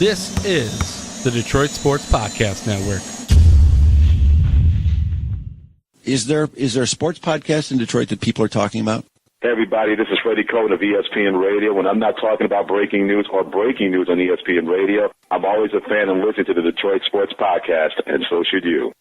This is the Detroit Sports Podcast Network. Is there a sports podcast in Detroit that people are talking about? Hey, everybody, this is Freddie Cohen of ESPN Radio. When I'm not talking about breaking news or breaking news on ESPN Radio, I'm always a fan and listen to the Detroit Sports Podcast, and so should you.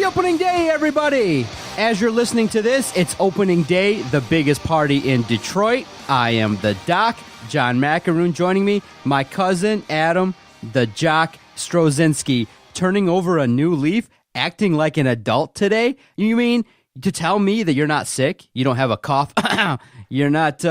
Opening day, everybody! As you're listening to this, it's opening day, the biggest party in Detroit. I am the Doc, John Macaroon joining me, my cousin, Adam, the Jock Strozinski, turning over a new leaf, acting like an adult today? You mean to tell me that you're not sick? You don't have a cough? You're not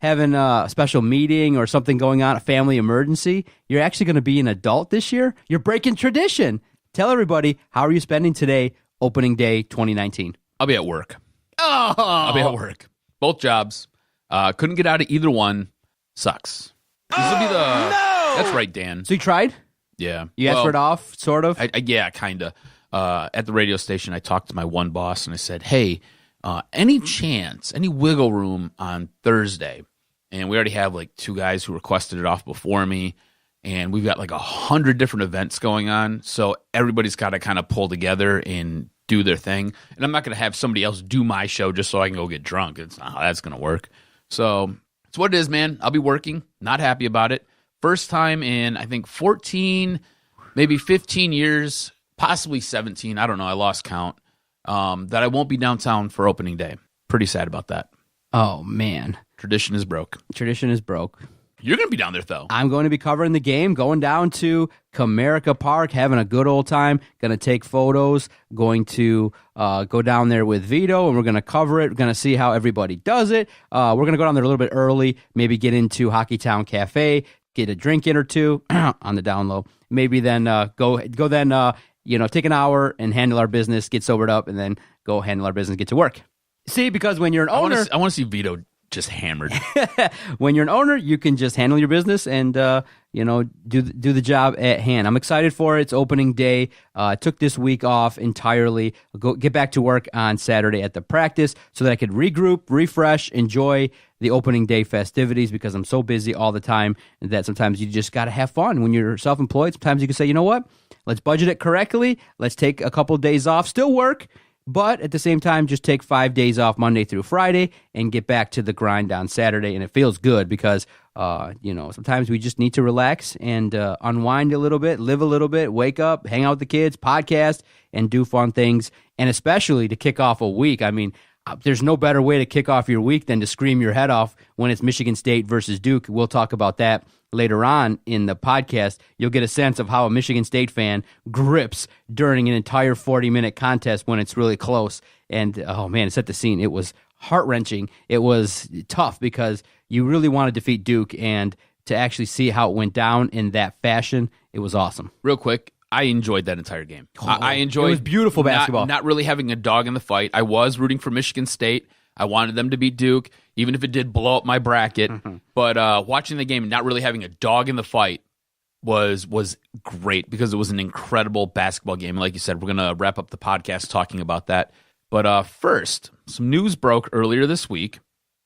having a special meeting or something going on, a family emergency? You're actually going to be an adult this year? You're breaking tradition! Tell everybody, how are you spending today, opening day 2019? I'll be at work. Oh! I'll be at work. Both jobs. Couldn't get out of either one. Sucks. This will be the... No! That's right, Dan. So you tried? Yeah. You asked for it off, sort of? Yeah, kind of. At the radio station, I talked to my one boss, and I said, hey, any chance, any wiggle room on Thursday? And we already have like two guys who requested it off before me. And we've got like 100 different events going on, so everybody's got to kind of pull together and do their thing. And I'm not going to have somebody else do my show just so I can go get drunk. It's not how that's going to work. So it's what it is, man. I'll be working. Not happy about it. First time in, I think, 14, maybe 15 years, possibly 17. I don't know. I lost count. That I won't be downtown for opening day. Pretty sad about that. Oh, man. Tradition is broke. Tradition is broke. You're going to be down there, though. I'm going to be covering the game, going down to Comerica Park, having a good old time, going to take photos, going to go down there with Vito, and we're going to cover it. We're going to see how everybody does it. We're going to go down there a little bit early, maybe get into Hockeytown Cafe, get a drink in or two on the down low. Maybe then go then, take an hour and handle our business, get sobered up, and then go handle our business, get to work. See, because when you're an owner... I want to see Vito just hammered. When you're an owner, you can just handle your business and do the job at hand. I'm excited for it. It's opening day. I took this week off entirely. I'll get back to work on Saturday at the practice so that I could regroup, refresh, enjoy the opening day festivities because I'm so busy all the time that sometimes you just got to have fun. When you're self-employed, sometimes you can say, you know what? Let's budget it correctly. Let's take a couple of days off, still work, but at the same time, just take 5 days off Monday through Friday and get back to the grind on Saturday. And it feels good because, sometimes we just need to relax and unwind a little bit, live a little bit, wake up, hang out with the kids, podcast, and do fun things. And especially to kick off a week. I mean, there's no better way to kick off your week than to scream your head off when it's Michigan State versus Duke. We'll talk about that later on in the podcast. You'll get a sense of how a Michigan State fan grips during an entire 40-minute contest when it's really close. And, oh, man, it set the scene. It was heart-wrenching. It was tough because you really want to defeat Duke, and to actually see how it went down in that fashion, it was awesome. Real quick, I enjoyed that entire game. I enjoyed... It was beautiful basketball. Not really having a dog in the fight. I was rooting for Michigan State. I wanted them to beat Duke, even if it did blow up my bracket. Mm-hmm. But watching the game and not really having a dog in the fight was great because it was an incredible basketball game. And like you said, we're going to wrap up the podcast talking about that. But first, some news broke earlier this week.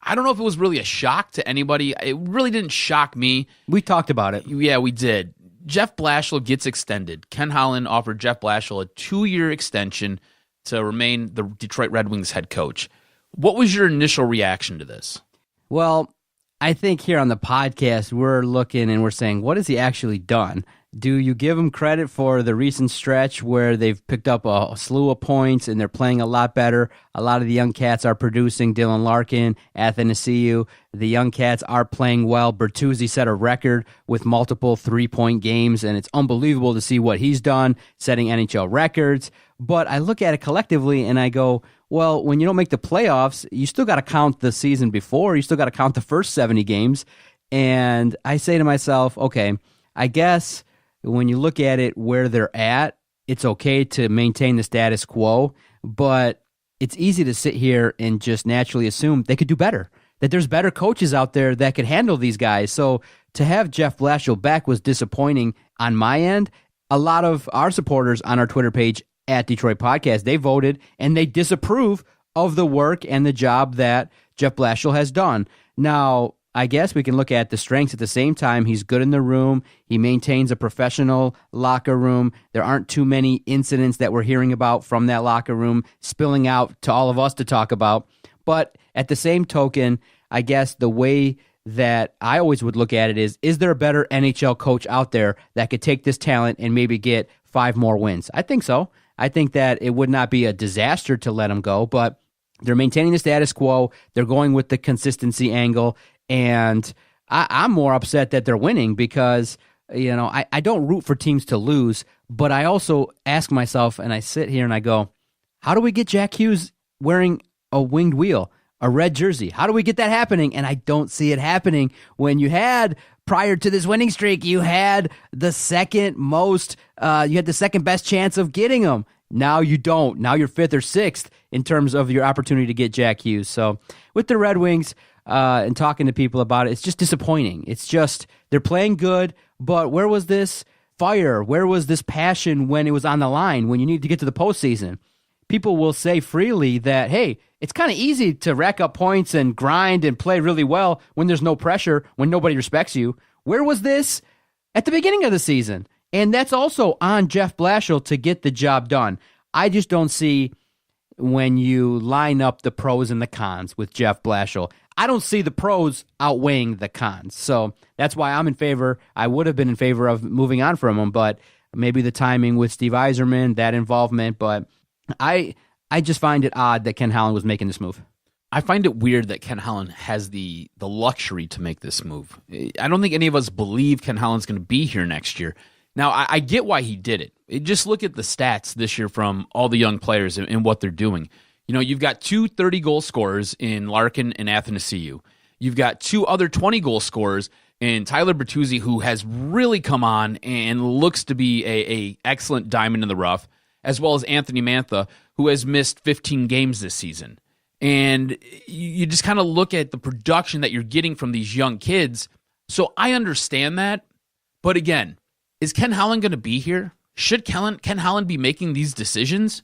I don't know if it was really a shock to anybody. It really didn't shock me. We talked about it. Yeah, we did. Jeff Blashill gets extended. Ken Holland offered Jeff Blashill a 2-year extension to remain the Detroit Red Wings head coach. What was your initial reaction to this? Well, I think here on the podcast, we're looking and we're saying, what has he actually done? Do you give him credit for the recent stretch where they've picked up a slew of points and they're playing a lot better? A lot of the young cats are producing. Dylan Larkin, Athanasiou. The young cats are playing well. Bertuzzi set a record with multiple 3-point games, and it's unbelievable to see what he's done, setting NHL records. But I look at it collectively and I go, well, when you don't make the playoffs, you still got to count the season before. You still got to count the first 70 games. And I say to myself, okay, I guess when you look at it where they're at, it's okay to maintain the status quo. But it's easy to sit here and just naturally assume they could do better, that there's better coaches out there that could handle these guys. So to have Jeff Blashill back was disappointing on my end. A lot of our supporters on our Twitter page at Detroit Podcast, they voted and they disapprove of the work and the job that Jeff Blashill has done. Now, I guess we can look at the strengths at the same time. He's good in the room. He maintains a professional locker room. There aren't too many incidents that we're hearing about from that locker room spilling out to all of us to talk about. But at the same token, I guess the way that I always would look at it is there a better NHL coach out there that could take this talent and maybe get 5 more wins? I think so. I think that it would not be a disaster to let him go, but they're maintaining the status quo. They're going with the consistency angle. And I'm more upset that they're winning because, I don't root for teams to lose, but I also ask myself, and I sit here and I go, how do we get Jack Hughes wearing a winged wheel, a red jersey? How do we get that happening? And I don't see it happening when you had, prior to this winning streak, you had the second best chance of getting him. Now you don't. Now you're 5th or 6th in terms of your opportunity to get Jack Hughes. So with the Red Wings, and talking to people about it, it's just disappointing. It's just, they're playing good, but where was this fire? Where was this passion when it was on the line, when you need to get to the postseason? People will say freely that, hey, it's kind of easy to rack up points and grind and play really well when there's no pressure, when nobody respects you. Where was this at the beginning of the season? And that's also on Jeff Blashill to get the job done. I just don't see, when you line up the pros and the cons with Jeff Blashill, I don't see the pros outweighing the cons. So that's why I'm in favor. I would have been in favor of moving on from him, but maybe the timing with Steve Yzerman, that involvement. But I just find it odd that Ken Holland was making this move. I find it weird that Ken Holland has the luxury to make this move. I don't think any of us believe Ken Holland's going to be here next year. Now, I get why he did it. Just look at the stats this year from all the young players and what they're doing. You've got 2 30-goal scorers in Larkin and Athanasiou. You've got 2 other 20-goal scorers in Tyler Bertuzzi, who has really come on and looks to be a excellent diamond in the rough, as well as Anthony Mantha, who has missed 15 games this season. And you just kind of look at the production that you're getting from these young kids. So I understand that. But again, is Ken Holland going to be here? Should Ken Holland be making these decisions?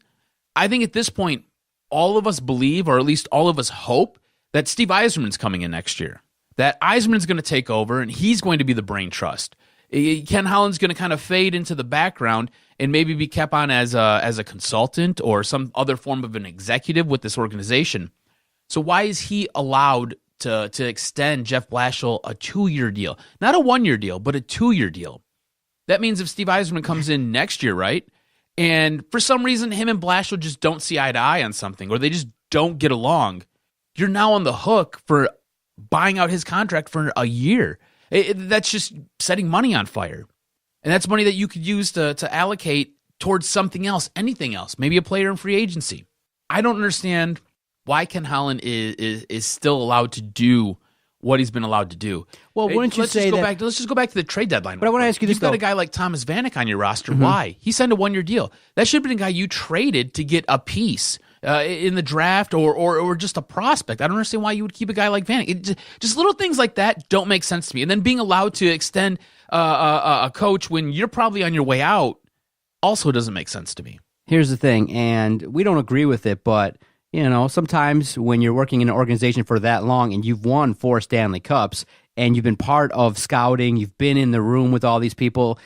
I think at this point, all of us believe, or at least all of us hope, that Steve Yzerman's coming in next year. That Yzerman's going to take over, and he's going to be the brain trust. Ken Holland's going to kind of fade into the background and maybe be kept on as a consultant or some other form of an executive with this organization. So why is he allowed to extend Jeff Blashill a 2-year deal? Not a 1-year deal, but a 2-year deal. That means if Steve Yzerman comes in next year, right? And for some reason, him and Blashill just don't see eye to eye on something, or they just don't get along, you're now on the hook for buying out his contract for a year. That's just setting money on fire. And that's money that you could use to allocate towards something else, anything else, maybe a player in free agency. I don't understand why Ken Holland is still allowed to do what he's been allowed to do. Well, wouldn't you say that... Let's just go back to the trade deadline. But I want to ask you this, You've got a guy like Thomas Vanek on your roster. Mm-hmm. Why? He signed a 1-year deal. That should have been a guy you traded to get a piece in the draft or just a prospect. I don't understand why you would keep a guy like Vanek. Just little things like that don't make sense to me. And then being allowed to extend a coach when you're probably on your way out also doesn't make sense to me. Here's the thing, and we don't agree with it, but... sometimes when you're working in an organization for that long and you've won 4 Stanley Cups and you've been part of scouting, you've been in the room with all these people,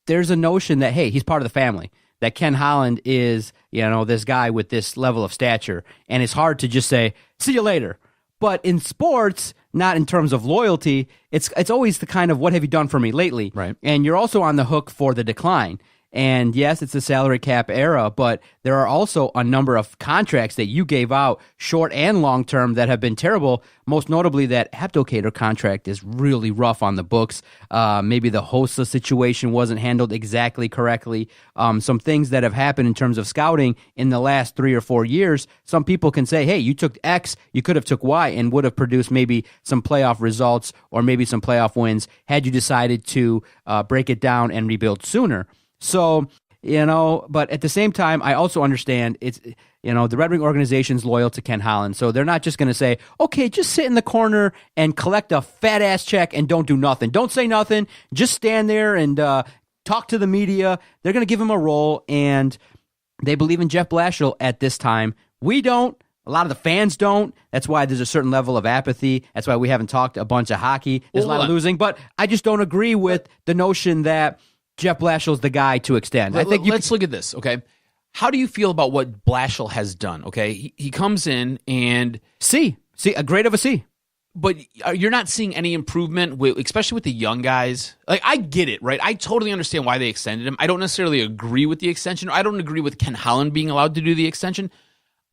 there's a notion that, hey, he's part of the family, that Ken Holland is, this guy with this level of stature. And it's hard to just say, see you later. But in sports, not in terms of loyalty, it's always the kind of, what have you done for me lately? Right. And you're also on the hook for the decline. And yes, it's a salary cap era, but there are also a number of contracts that you gave out, short and long term, that have been terrible. Most notably, that Abdelkader contract is really rough on the books. Maybe the Hossa situation wasn't handled exactly correctly. Some things that have happened in terms of scouting in the last 3 or 4 years. Some people can say, hey, you took X, you could have took Y, and would have produced maybe some playoff results or maybe some playoff wins had you decided to break it down and rebuild sooner. So But at the same time, I also understand it's, the Red Wing organization's loyal to Ken Holland. So they're not just going to say, okay, just sit in the corner and collect a fat ass check and don't do nothing. Don't say nothing. Just stand there and talk to the media. They're going to give him a role, and they believe in Jeff Blashill at this time. We don't. A lot of the fans don't. That's why there's a certain level of apathy. That's why we haven't talked a bunch of hockey. There's a lot of losing. But I just don't agree with the notion that Jeff Blashill's the guy to extend. Let's look at this, okay? How do you feel about what Blashill has done, okay? He comes in and... C, a grade of a C. But you're not seeing any improvement, especially with the young guys. Like, I get it, right? I totally understand why they extended him. I don't necessarily agree with the extension. I don't agree with Ken Holland being allowed to do the extension.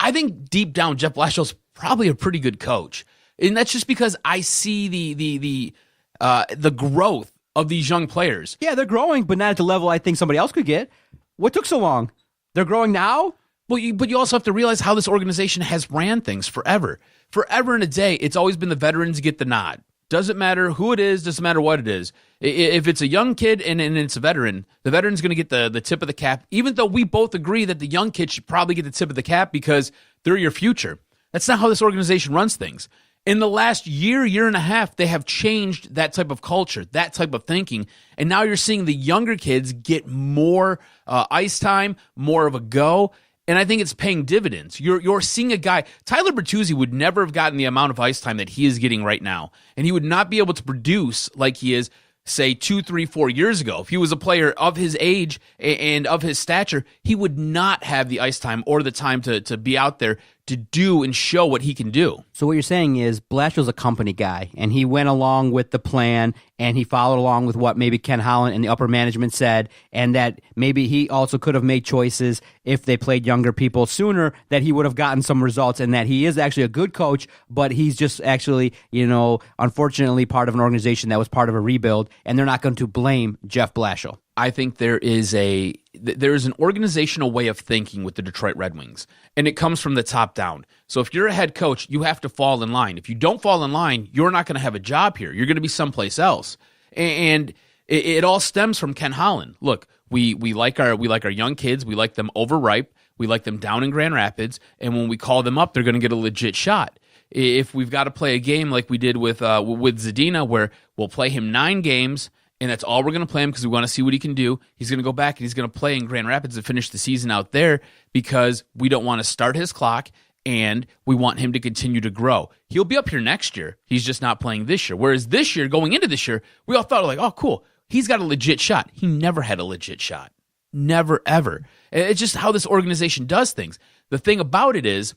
I think deep down, Jeff Blashill's probably a pretty good coach. And that's just because I see the growth of these young players. Yeah, they're growing, but not at the level I think somebody else could get. What took so long? They're growing now? Well, but you also have to realize how this organization has ran things forever. Forever and a day, it's always been the veterans get the nod. Doesn't matter who it is, doesn't matter what it is. If it's a young kid and it's a veteran, the veteran's going to get the tip of the cap, even though we both agree that the young kid should probably get the tip of the cap because they're your future. That's not how this organization runs things. In the last year and a half, they have changed that type of culture, that type of thinking, and now you're seeing the younger kids get more ice time, more of a go, and I think it's paying dividends. You're seeing a guy, Tyler Bertuzzi would never have gotten the amount of ice time that he is getting right now, and he would not be able to produce like he is, say, 2, 3, 4 years ago. If he was a player of his age and of his stature, he would not have the ice time or the time to be out there to do and show what he can do. So what you're saying is Blashill's a company guy, and he went along with the plan, and he followed along with what maybe Ken Holland and the upper management said, and that maybe he also could have made choices if they played younger people sooner, that he would have gotten some results, and that he is actually a good coach, but he's just actually, unfortunately part of an organization that was part of a rebuild, and they're not going to blame Jeff Blashill. I think there is an organizational way of thinking with the Detroit Red Wings, and it comes from the top down. So if you're a head coach, you have to fall in line. If you don't fall in line, you're not going to have a job here. You're going to be someplace else. And it all stems from Ken Holland. Look, we like our young kids. We like them overripe. We like them down in Grand Rapids. And when we call them up, they're going to get a legit shot. If we've got to play a game like we did with Zadina, where we'll play him 9 games, and that's all we're going to play him because we want to see what he can do. He's going to go back and he's going to play in Grand Rapids to finish the season out there because we don't want to start his clock and we want him to continue to grow. He'll be up here next year. He's just not playing this year. Whereas this year, going into this year, we all thought like, oh, cool. He's got a legit shot. He never had a legit shot. Never, ever. It's just how this organization does things. The thing about it is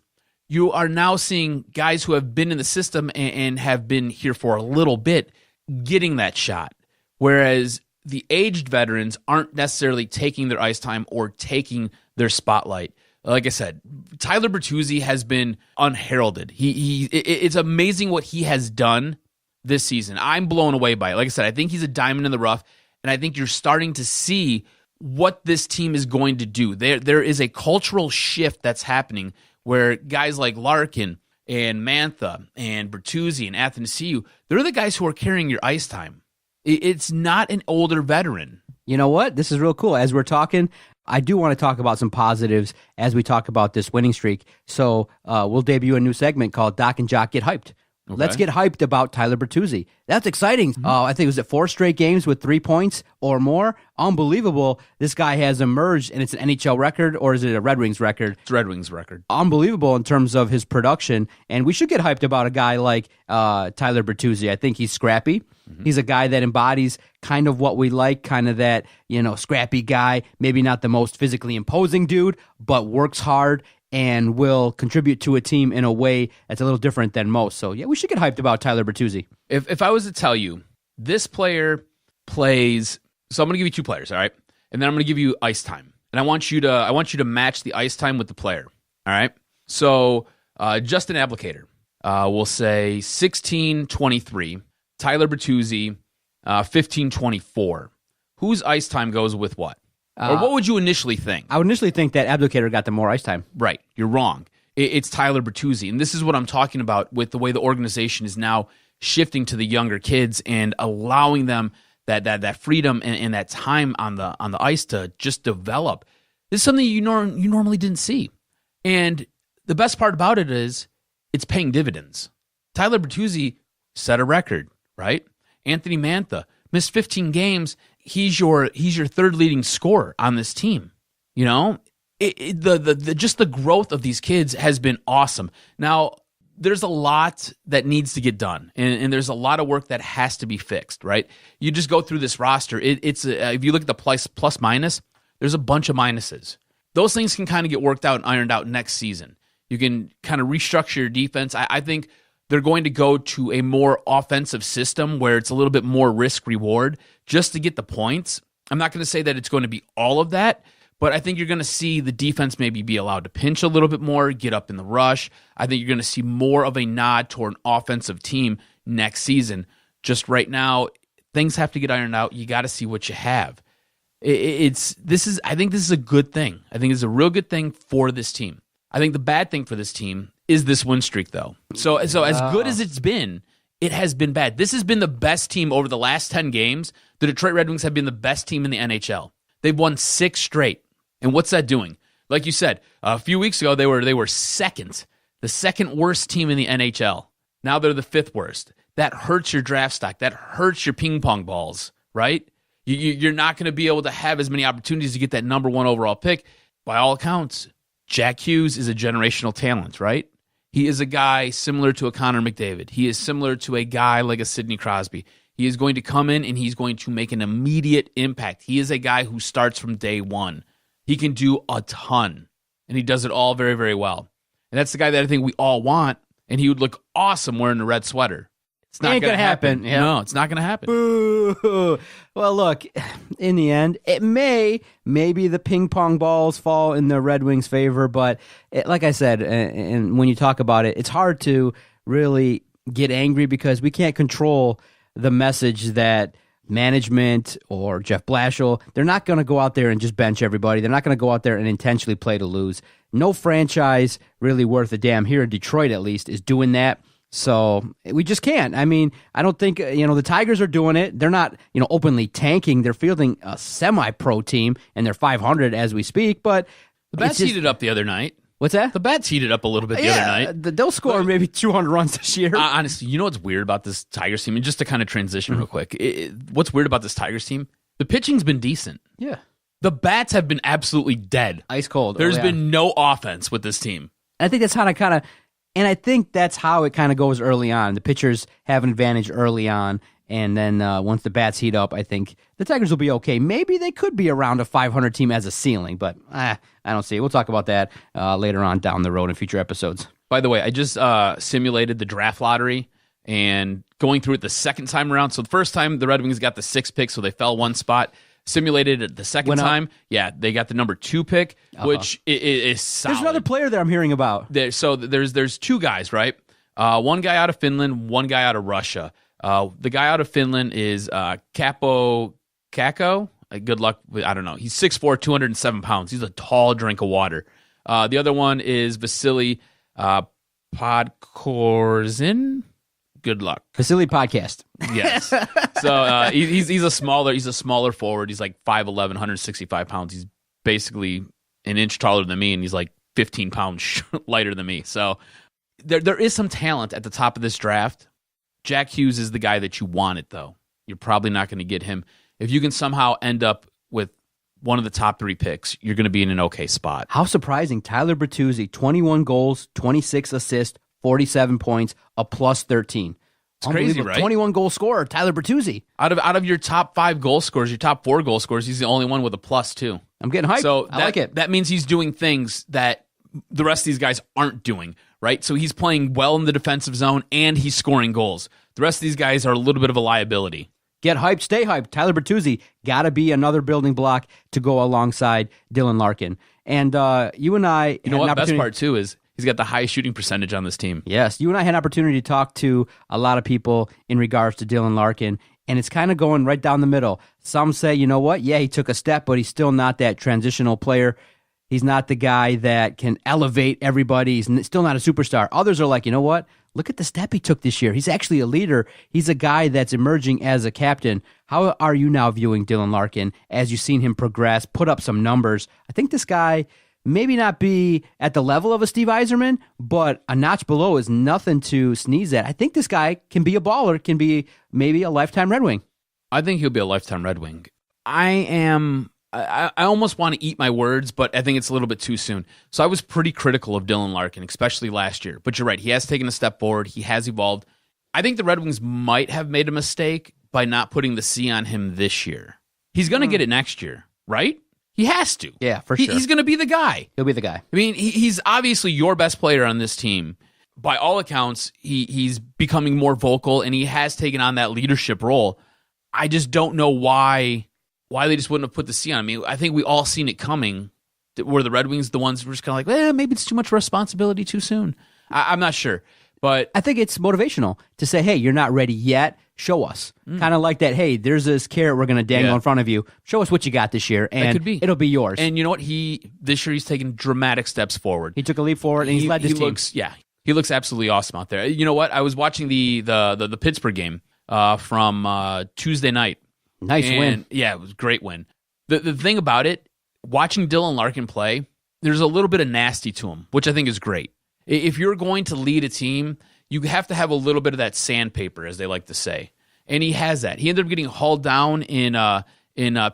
you are now seeing guys who have been in the system and have been here for a little bit getting that shot. Whereas the aged veterans aren't necessarily taking their ice time or taking their spotlight. Like I said, Tyler Bertuzzi has been unheralded. It's amazing what he has done this season. I'm blown away by it. Like I said, I think he's a diamond in the rough, and I think you're starting to see what this team is going to do. There is a cultural shift that's happening where guys like Larkin and Mantha and Bertuzzi and Athanasiou, they're the guys who are carrying your ice time. It's not an older veteran. You know what? This is real cool. As we're talking, I do want to talk about some positives as we talk about this winning streak. So we'll debut a new segment called Doc and Jock Get Hyped. Okay. Let's get hyped about Tyler Bertuzzi. That's exciting. Mm-hmm. I think it was 4 straight games with 3 points or more. Unbelievable. This guy has emerged, and it's an NHL record, or is it a Red Wings record? It's a Red Wings record. Unbelievable in terms of his production, and we should get hyped about a guy like Tyler Bertuzzi. I think he's scrappy. Mm-hmm. He's a guy that embodies kind of what we like, kind of that, scrappy guy, maybe not the most physically imposing dude, but works hard and will contribute to a team in a way that's a little different than most. So, yeah, we should get hyped about Tyler Bertuzzi. If I was to tell you, this player plays... So I'm going to give you 2 players, all right? And then I'm going to give you ice time. And I want you to match the ice time with the player, all right? So, Justin Applicator, we'll say 16-23. Tyler Bertuzzi, 15-24. Whose ice time goes with what? Or what would you initially think? I would initially think that Abdicator got the more ice time. Right. You're wrong. It's Tyler Bertuzzi. And this is what I'm talking about with the way the organization is now shifting to the younger kids and allowing them that freedom and that time on the ice to just develop. This is something you normally didn't see. And the best part about it is it's paying dividends. Tyler Bertuzzi set a record, right? Anthony Mantha missed 15 games. He's your third leading scorer on this team. You know, just the growth of these kids has been awesome. Now, there's a lot that needs to get done, and there's a lot of work that has to be fixed, right? You just go through this roster. It's if you look at the plus minus, there's a bunch of minuses. Those things can kind of get worked out and ironed out next season. You can kind of restructure your defense. I think they're going to go to a more offensive system where it's a little bit more risk-reward just to get the points. I'm not going to say that it's going to be all of that, but I think you're going to see the defense maybe be allowed to pinch a little bit more, get up in the rush. I think you're going to see more of a nod toward an offensive team next season. Just right now, things have to get ironed out. You got to see what you have. I think this is a good thing. I think it's a real good thing for this team. I think the bad thing for this team is this win streak, though. So as good as it's been, it has been bad. This has been the best team over the last 10 games. The Detroit Red Wings have been the best team in the NHL. They've won 6 straight. And what's that doing? Like you said, a few weeks ago, they were second, the second worst team in the NHL. Now they're the 5th worst. That hurts your draft stock. That hurts your ping pong balls, right? You're not going to be able to have as many opportunities to get that number 1 overall pick. By all accounts, Jack Hughes is a generational talent, right? He is a guy similar to a Connor McDavid. He is similar to a guy like a Sidney Crosby. He is going to come in and he's going to make an immediate impact. He is a guy who starts from day one. He can do a ton, and he does it all very, very well. And that's the guy that I think we all want, and he would look awesome wearing a red sweater. It's not going to happen. Yeah. No, it's not going to happen. Boo. Well, look, in the end, it maybe the ping pong balls fall in the Red Wings' favor, but like I said, and when you talk about it, it's hard to really get angry because we can't control the message that management or Jeff Blashill, they're not going to go out there and just bench everybody. They're not going to go out there and intentionally play to lose. No franchise really worth a damn, here in Detroit at least, is doing that. So we just can't. I mean, I don't think, the Tigers are doing it. They're not, openly tanking. They're fielding a semi-pro team, and they're 500 as we speak. But the Bats heated up the other night. What's that? The Bats heated up a little bit the other night. They'll score maybe 200 runs this year. Honestly, you know what's weird about this Tigers team? And just to kind of transition real quick, what's weird about this Tigers team? The pitching's been decent. Yeah. The Bats have been absolutely dead. Ice cold. There's been no offense with this team. I think that's how and I think that's how it kind of goes early on. The pitchers have an advantage early on, and then once the Bats heat up, I think the Tigers will be okay. Maybe they could be around a 500 team as a ceiling, but I don't see it. We'll talk about that later on down the road in future episodes. By the way, I just simulated the draft lottery and going through it the second time around. So the first time, the Red Wings got the 6th pick, so they fell one spot. Simulated it the second time. Yeah, they got the number 2 pick, which is solid. There's another player there I'm hearing about. So there's 2 guys, right? One guy out of Finland, one guy out of Russia. The guy out of Finland is Capo Kakko. Good luck. I don't know. He's 6'4", 207 pounds. He's a tall drink of water. The other one is Vasily Podkorzin. Good luck. Vasily Podcast. Yes. So he's a smaller forward. He's like 5'11", 165 pounds. He's basically an inch taller than me, and he's like 15 pounds lighter than me. So there is some talent at the top of this draft. Jack Hughes is the guy that you wanted, though. You're probably not going to get him. If you can somehow end up with one of the top 3 picks, you're going to be in an okay spot. How surprising. Tyler Bertuzzi, 21 goals, 26 assists, 47 points, a plus 13. It's crazy, right? 21 goal scorer, Tyler Bertuzzi. Out of your top 5 goal scorers, your top 4 goal scorers, he's the only one with a plus 2. I'm getting hyped. So I like it. That means he's doing things that the rest of these guys aren't doing, right? So he's playing well in the defensive zone and he's scoring goals. The rest of these guys are a little bit of a liability. Get hyped, stay hyped. Tyler Bertuzzi got to be another building block to go alongside Dylan Larkin. And you and I... You know what? Best part, too, is he's got the highest shooting percentage on this team. Yes. You and I had an opportunity to talk to a lot of people in regards to Dylan Larkin, and it's kind of going right down the middle. Some say, you know what? Yeah, he took a step, but he's still not that transitional player. He's not the guy that can elevate everybody. He's still not a superstar. Others are like, you know what? look at the step he took this year. He's actually a leader. He's a guy that's emerging as a captain. How are you now viewing Dylan Larkin as you've seen him progress, put up some numbers? I think this guy maybe not be at the level of a Steve Yzerman, but a notch below is nothing to sneeze at. I think this guy can be a baller, can be maybe a lifetime Red Wing. I think he'll be a lifetime Red Wing. I almost want to eat my words, but I think it's a little bit too soon. So I was pretty critical of Dylan Larkin, especially last year. But you're right, he has taken a step forward. He has evolved. I think the Red Wings might have made a mistake by not putting the C on him this year. He's going to get it next year, right? He has to. Yeah, for sure. He's going to be the guy. He'll be the guy. I mean, he's obviously your best player on this team. By all accounts, he's becoming more vocal, and he has taken on that leadership role. I just don't know why they just wouldn't have put the C on me. I think we all seen it coming. Were the Red Wings the ones who were just kind of like, maybe it's too much responsibility too soon? I'm not sure. But I think it's motivational to say, hey, you're not ready yet. Show us. Kind of like that, hey, there's this carrot we're going to dangle in front of you. Show us what you got this year, and it'll be yours. And you know what? This year he's taken dramatic steps forward. He took a leap forward, and he's led this team. He looks absolutely awesome out there. You know what? I was watching the Pittsburgh game from Tuesday night. Nice win. Yeah, it was a great win. The thing about it, watching Dylan Larkin play, there's a little bit of nasty to him, which I think is great. If you're going to lead a team, you have to have a little bit of that sandpaper, as they like to say. And he has that. He ended up getting hauled down in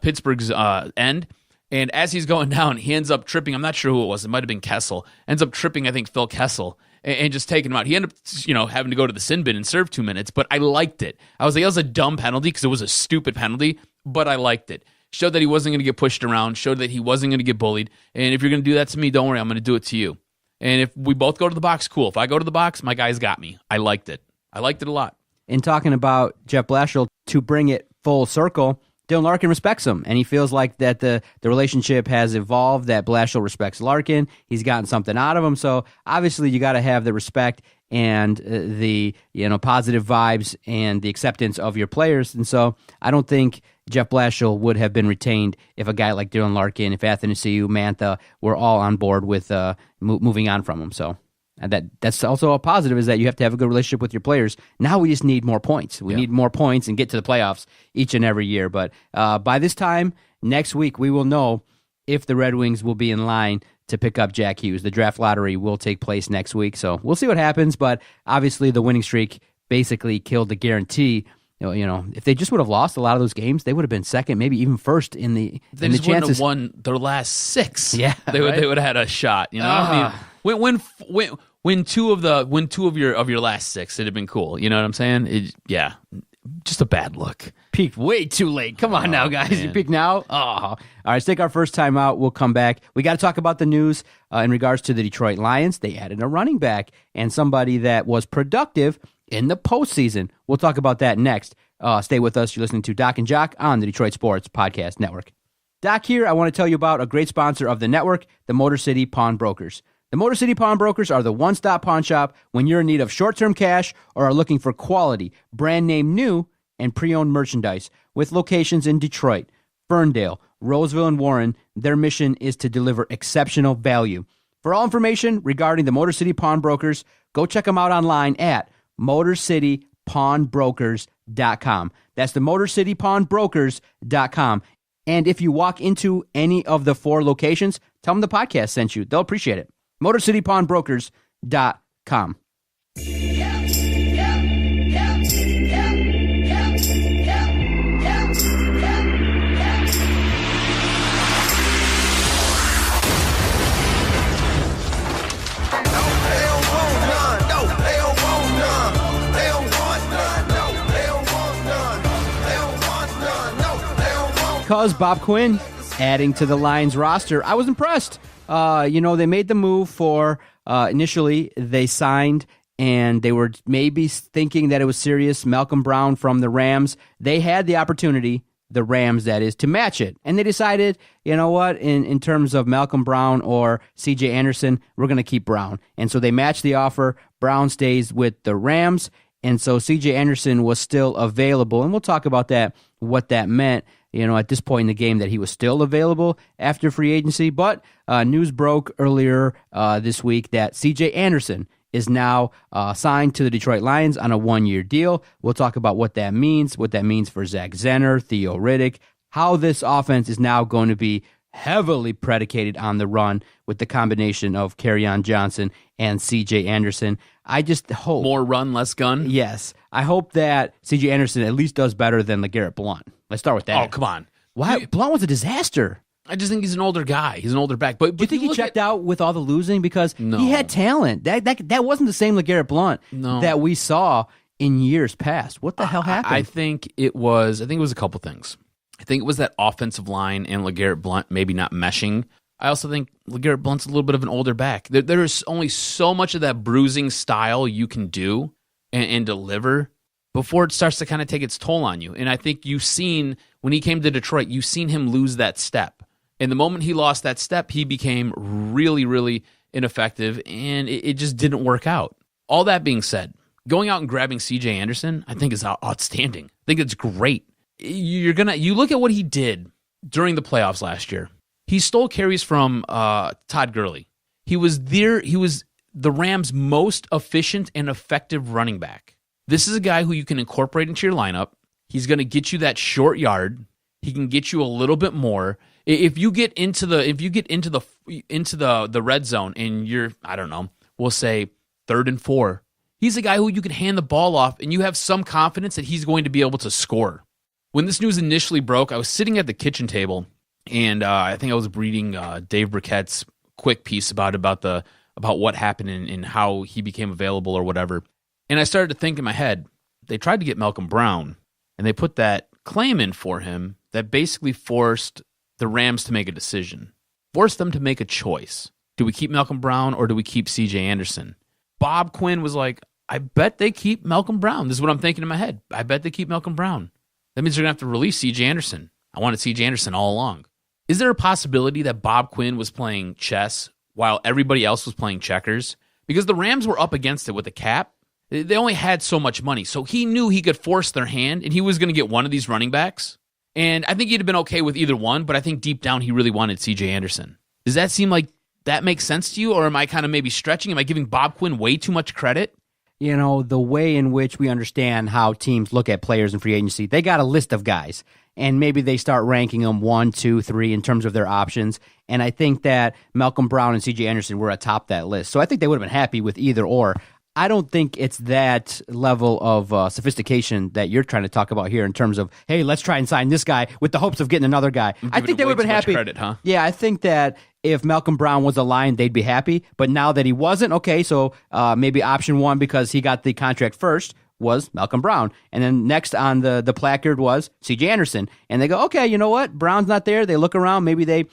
Pittsburgh's end. And as he's going down, he ends up tripping. I'm not sure who it was. It might have been Kessel. Ends up tripping, I think, Phil Kessel, and just taking him out. He ended up, having to go to the sin bin and serve 2 minutes. But I liked it. I was like, that was a dumb penalty because it was a stupid penalty. But I liked it. Showed that he wasn't going to get pushed around. Showed that he wasn't going to get bullied. And if you're going to do that to me, don't worry. I'm going to do it to you. And if we both go to the box, cool. If I go to the box, my guy's got me. I liked it. I liked it a lot. In talking about Jeff Blashill, to bring it full circle, Dylan Larkin respects him, and he feels like that the relationship has evolved, that Blashill respects Larkin. He's gotten something out of him. So obviously you got to have the respect and the positive vibes and the acceptance of your players. And so I don't think Jeff Blashill would have been retained if a guy like Dylan Larkin, if Athanasiou, Mantha were all on board with moving on from him. So that's also a positive, is that you have to have a good relationship with your players. Now we just need more points. We need more points and get to the playoffs each and every year. But by this time next week, we will know if the Red Wings will be in line to pick up Jack Hughes. The draft lottery will take place next week, so we'll see what happens. But obviously the winning streak basically killed the guarantee. If they just would have lost a lot of those games, they would have been second, maybe even first in the they in the just chances. Wouldn't have won their last 6. Yeah, they would have had a shot. I mean, win two of your last 6, it'd have been cool. You know what I'm saying? Just a bad look. Peaked way too late. Come on now, guys. Man. You peak now? Oh. All right, let's take our first time out. We'll come back. We got to talk about the news in regards to the Detroit Lions. They added a running back and somebody that was productive in the postseason. We'll talk about that next. Stay with us. You're listening to Doc and Jock on the Detroit Sports Podcast Network. Doc here. I want to tell you about a great sponsor of the network, the Motor City Pawn Brokers. The Motor City Pawn Brokers are the one-stop pawn shop when you're in need of short-term cash or are looking for quality, brand-name new, and pre-owned merchandise. With locations in Detroit, Ferndale, Roseville, and Warren, their mission is to deliver exceptional value. For all information regarding the Motor City Pawn Brokers, go check them out online at MotorCityPawnBrokers.com. That's the MotorCityPawnBrokers.com. And if you walk into any of the 4 locations, tell them the podcast sent you. They'll appreciate it. MotorCityPawnBrokers.com. Because Bob Quinn adding to the Lions roster, I was impressed. They made the move for initially they signed and they were maybe thinking that it was serious. Malcolm Brown from the Rams. They had the opportunity, the Rams that is, to match it. And they decided, you know what, in terms of Malcolm Brown or C.J. Anderson, we're going to keep Brown. And so they matched the offer. Brown stays with the Rams. And so C.J. Anderson was still available. And we'll talk about that, what that meant, at this point in the game, that he was still available after free agency. But news broke earlier this week that C.J. Anderson is now signed to the Detroit Lions on a 1-year deal. We'll talk about what that means for Zach Zenner, Theo Riddick, how this offense is now going to be heavily predicated on the run with the combination of Kerryon Johnson and C.J. Anderson. I just hope... More run, less gun? Yes. I hope that C.J. Anderson at least does better than LeGarrette Blount. Let's start with that. Oh, come on. Why? Blount was a disaster. I just think he's an older guy. He's an older back. But do you think he checked out with all the losing? Because he had talent. That wasn't the same LeGarrette Blount that we saw in years past. What the hell happened? I think it was a couple things. I think it was that offensive line and LeGarrette Blount maybe not meshing. I also think LeGarrette Blount's a little bit of an older back. There's only so much of that bruising style you can do and deliver before it starts to kind of take its toll on you. And I think you've seen, when he came to Detroit, you've seen him lose that step. And the moment he lost that step, he became really, really ineffective, and it just didn't work out. All that being said, going out and grabbing C.J. Anderson, I think is outstanding. I think it's great. You look at what he did during the playoffs last year. He stole carries from Todd Gurley. He was the Rams' most efficient and effective running back. This is a guy who you can incorporate into your lineup. He's going to get you that short yard. He can get you a little bit more. If you get into the red zone and you're, I don't know, we'll say 3rd and 4, he's a guy who you can hand the ball off and you have some confidence that he's going to be able to score. When this news initially broke, I was sitting at the kitchen table, and I think I was reading Dave Burkett's quick piece about what happened and how he became available or whatever. And I started to think in my head, they tried to get Malcolm Brown, and they put that claim in for him that basically forced the Rams to make a decision, forced them to make a choice. Do we keep Malcolm Brown or do we keep C.J. Anderson? Bob Quinn was like, I bet they keep Malcolm Brown. This is what I'm thinking in my head. I bet they keep Malcolm Brown. That means they're going to have to release C.J. Anderson. I wanted C.J. Anderson all along. Is there a possibility that Bob Quinn was playing chess while everybody else was playing checkers? Because the Rams were up against it with a cap. They only had so much money. So he knew he could force their hand, and he was going to get one of these running backs. And I think he'd have been okay with either one, but I think deep down he really wanted C.J. Anderson. Does that seem like that makes sense to you, or am I kind of maybe stretching? Am I giving Bob Quinn way too much credit? You know, the way in which we understand how teams look at players in free agency, they got a list of guys, and maybe they start ranking them 1, 2, 3 in terms of their options. And I think that Malcolm Brown and C.J. Anderson were atop that list. So I think they would have been happy with either or. I don't think it's that level of sophistication that you're trying to talk about here in terms of, hey, let's try and sign this guy with the hopes of getting another guy. I think they would have been happy. Credit, huh? Yeah, I think that if Malcolm Brown was a Lion, they'd be happy. But now that he wasn't, okay, so maybe option one, because he got the contract first, was Malcolm Brown. And then next on the placard was C.J. Anderson. And they go, okay, you know what? Brown's not there. They look around. Maybe they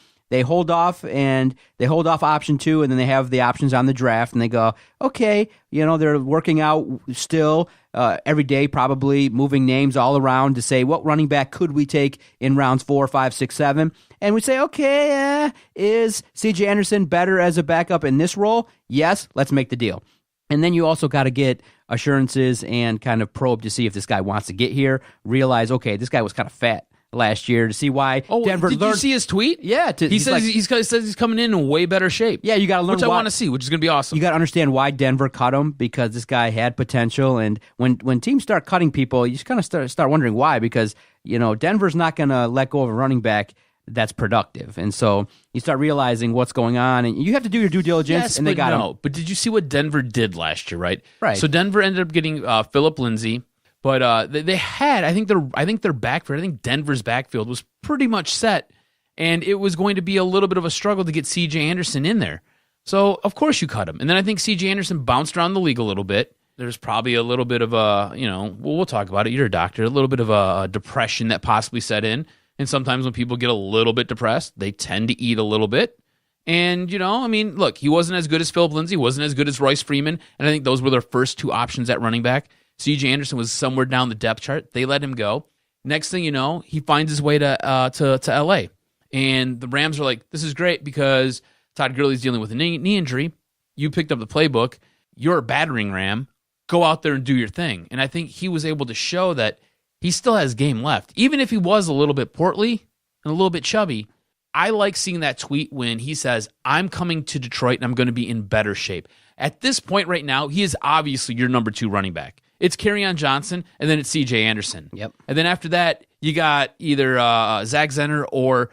hold off, and they hold off option 2, and then they have the options on the draft, and they go, okay, you know, they're working out still every day, probably moving names all around to say, what running back could we take in rounds 4, 5, 6, 7? And we say, okay, is C.J. Anderson better as a backup in this role? Yes, let's make the deal. And then you also got to get assurances and kind of probe to see if this guy wants to get here, realize, okay, this guy was kind of fat last year, to see why Denver did learned. You see his tweet? Yeah. He says he's coming in way better shape. Yeah, you got to learn which I want to see, which is going to be awesome. You got to understand why Denver cut him, because this guy had potential. And when teams start cutting people, you just kind of start wondering why, because, you know, Denver's not going to let go of a running back that's productive. And so you start realizing what's going on, and you have to do your due diligence. Yes, and they got him. But did you see what Denver did last year, right? Right. So Denver ended up getting Phillip Lindsay. But they had, I think their backfield, I think Denver's backfield was pretty much set, and it was going to be a little bit of a struggle to get C.J. Anderson in there. So, of course, you cut him. And then I think C.J. Anderson bounced around the league a little bit. There's probably a little bit of a, you know, we'll talk about it. You're a doctor. A little bit of a depression that possibly set in. And sometimes when people get a little bit depressed, they tend to eat a little bit. And, you know, I mean, look, he wasn't as good as Phillip Lindsay, wasn't as good as Royce Freeman, and I think those were their first 2 options at running back. C.J. Anderson was somewhere down the depth chart. They let him go. Next thing you know, he finds his way to L.A. And the Rams are like, this is great because Todd Gurley's dealing with a knee injury. You picked up the playbook. You're a battering ram. Go out there and do your thing. And I think he was able to show that he still has game left. Even if he was a little bit portly and a little bit chubby, I like seeing that tweet when he says, I'm coming to Detroit and I'm going to be in better shape. At this point right now, he is obviously your number 2 running back. It's Kerryon Johnson, and then it's C.J. Anderson. Yep. And then after that, you got either Zach Zenner or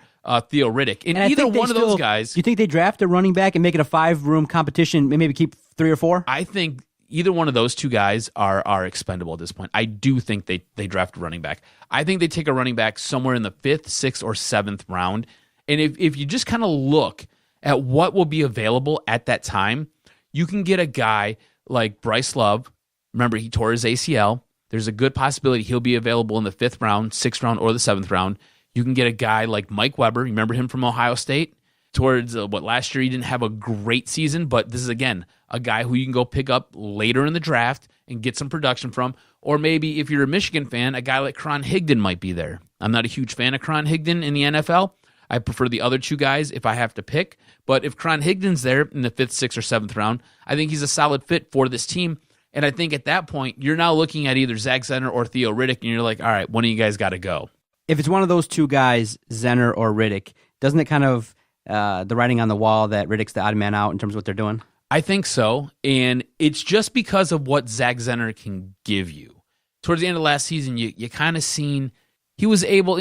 Theo Riddick. And either one of those guys. You think they draft a running back and make it a 5-room competition, maybe keep 3 or 4? I think either one of those 2 guys are expendable at this point. I do think they draft a running back. I think they take a running back somewhere in the 5th, 6th, or 7th round. And if you just kind of look at what will be available at that time, you can get a guy like Bryce Love. Remember, he tore his ACL. There's a good possibility he'll be available in the 5th round, 6th round, or the 7th round. You can get a guy like Mike Weber. Remember him from Ohio State? Towards last year he didn't have a great season, but this is, again, a guy who you can go pick up later in the draft and get some production from. Or maybe if you're a Michigan fan, a guy like Karan Higdon might be there. I'm not a huge fan of Karan Higdon in the NFL. I prefer the other 2 guys if I have to pick. But if Karan Higdon's there in the 5th, 6th, or 7th round, I think he's a solid fit for this team. And I think at that point, you're now looking at either Zach Zenner or Theo Riddick, and you're like, all right, one of you guys got to go. If it's one of those 2 guys, Zenner or Riddick, doesn't it kind of the writing on the wall that Riddick's the odd man out in terms of what they're doing? I think so, and it's just because of what Zach Zenner can give you. Towards the end of last season, you kind of seen he was able,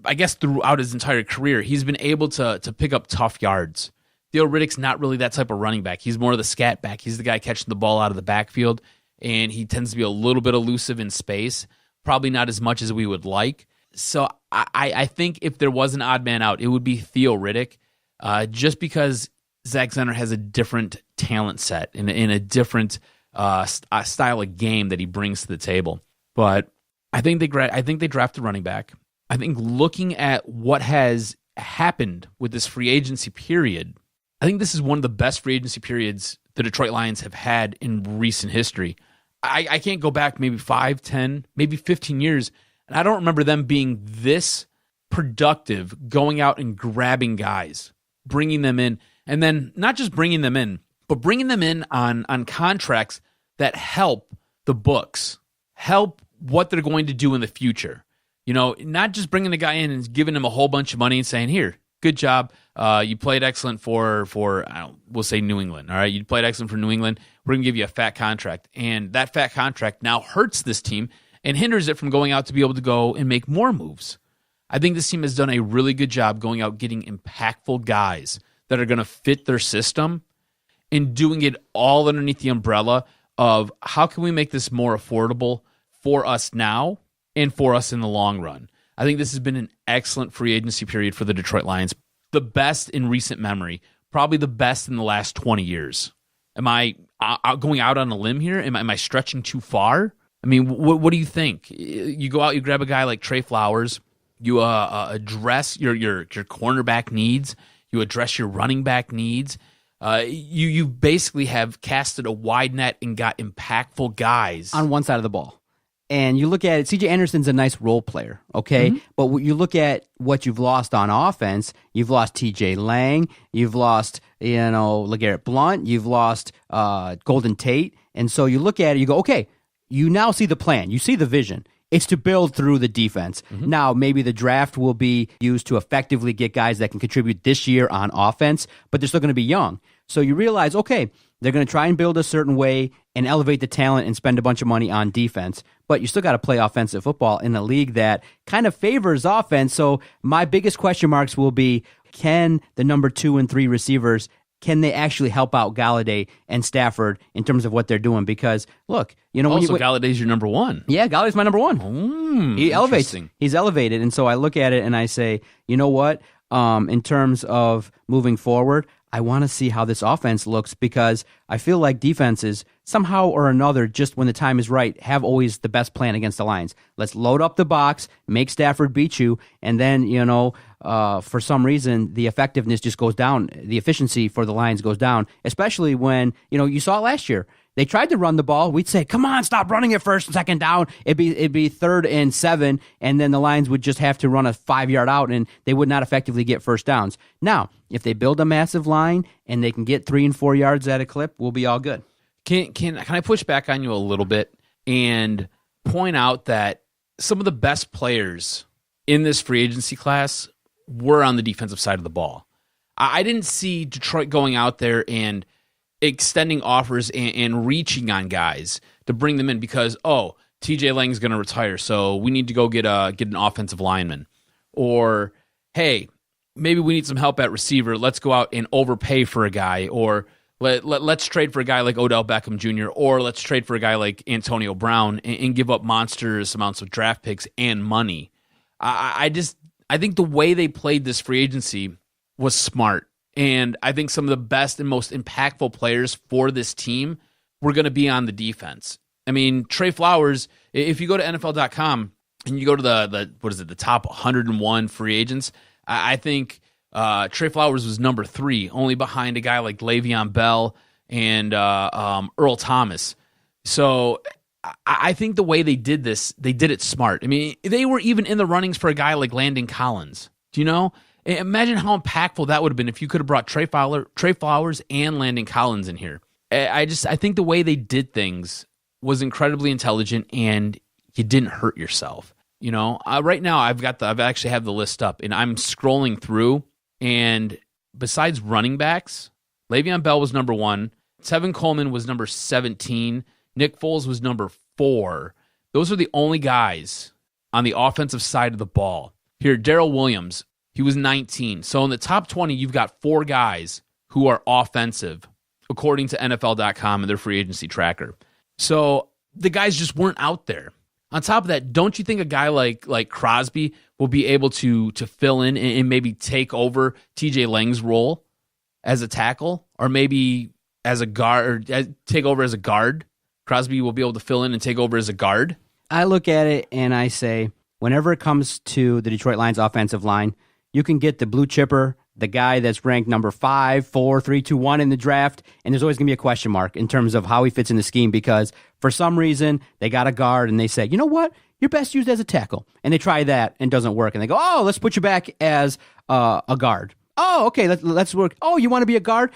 I guess throughout his entire career, he's been able to pick up tough yards. Theo Riddick's not really that type of running back. He's more of the scat back. He's the guy catching the ball out of the backfield, and he tends to be a little bit elusive in space, probably not as much as we would like. So I think if there was an odd man out, it would be Theo Riddick, just because Zach Zenner has a different talent set in a different style of game that he brings to the table. But I think they draft a running back. I think looking at what has happened with this free agency period, I think this is one of the best free agency periods the Detroit Lions have had in recent history. I can't go back maybe 5, 10, maybe 15 years, and I don't remember them being this productive, going out and grabbing guys, bringing them in, and then not just bringing them in, but bringing them in on contracts that help the books, help what they're going to do in the future. You know, not just bringing the guy in and giving him a whole bunch of money and saying, here, good job. You played excellent for we'll say New England. All right, you played excellent for New England. We're going to give you a fat contract. And that fat contract now hurts this team and hinders it from going out to be able to go and make more moves. I think this team has done a really good job going out getting impactful guys that are going to fit their system and doing it all underneath the umbrella of how can we make this more affordable for us now and for us in the long run. I think this has been an excellent free agency period for the Detroit Lions. The best in recent memory, probably the best in the last 20 years. Am I going out on a limb here? Am I stretching too far? I mean, what do you think? You go out, you grab a guy like Trey Flowers, you address your cornerback needs, you address your running back needs. You basically have casted a wide net and got impactful guys on one side of the ball. And you look at it, C.J. Anderson's a nice role player, okay? Mm-hmm. But you look at what you've lost on offense, you've lost T.J. Lang, you've lost, LeGarrette Blount, you've lost Golden Tate. And so you look at it, you go, okay, you now see the plan, you see the vision. It's to build through the defense. Mm-hmm. Now, maybe the draft will be used to effectively get guys that can contribute this year on offense, but they're still going to be young. So you realize, okay, they're going to try and build a certain way and elevate the talent and spend a bunch of money on defense. But you still got to play offensive football in a league that kind of favors offense. So my biggest question marks will be, can the number 2 and 3 receivers, can they actually help out Galladay and Stafford in terms of what they're doing? Because, look, Galladay's your number 1. Yeah, Galladay's my number 1. He elevates. He's elevated. And so I look at it and I say, you know what? In terms of moving forward, I want to see how this offense looks because I feel like defenses, somehow or another, just when the time is right, have always the best plan against the Lions. Let's load up the box, make Stafford beat you, and then, for some reason, the effectiveness just goes down. The efficiency for the Lions goes down, especially when, you saw it last year. They tried to run the ball. We'd say, come on, stop running it first and second down. It'd be 3rd and 7, and then the Lions would just have to run a 5-yard out, and they would not effectively get first downs. Now, if they build a massive line and they can get 3 and 4 yards at a clip, we'll be all good. Can I push back on you a little bit and point out that some of the best players in this free agency class were on the defensive side of the ball. I didn't see Detroit going out there and extending offers and reaching on guys to bring them in because, TJ Lang's going to retire, so we need to go get an offensive lineman. Or, hey, maybe we need some help at receiver. Let's go out and overpay for a guy. Or let's trade for a guy like Odell Beckham Jr. Or let's trade for a guy like Antonio Brown and give up monstrous amounts of draft picks and money. I think the way they played this free agency was smart. And I think some of the best and most impactful players for this team were going to be on the defense. I mean, Trey Flowers, if you go to NFL.com and you go to the top 101 free agents, I think Trey Flowers was number 3, only behind a guy like Le'Veon Bell and Earl Thomas. So I think the way they did this, they did it smart. I mean, they were even in the runnings for a guy like Landon Collins. Do you know? Imagine how impactful that would have been if you could have brought Trey Flowers and Landon Collins in here. I think the way they did things was incredibly intelligent, and you didn't hurt yourself. You know, right now I've actually have the list up, and I'm scrolling through. And besides running backs, Le'Veon Bell was number 1, Tevin Coleman was number 17, Nick Foles was number 4. Those are the only guys on the offensive side of the ball. Here, Darrell Williams, he was 19. So in the top 20, you've got 4 guys who are offensive, according to NFL.com and their free agency tracker. So the guys just weren't out there. On top of that, don't you think a guy like Crosby will be able to fill in and maybe take over TJ Lang's role as a tackle, or maybe as a guard, or take over as a guard? Crosby will be able to fill in and take over as a guard. I look at it and I say, whenever it comes to the Detroit Lions offensive line, you can get the blue chipper, the guy that's ranked number 5, 4, 3, 2, 1 in the draft, and there's always going to be a question mark in terms of how he fits in the scheme because for some reason they got a guard and they say, you know what, you're best used as a tackle. And they try that and it doesn't work. And they go, let's put you back as a guard. Oh, okay, let's work. Oh, you want to be a guard?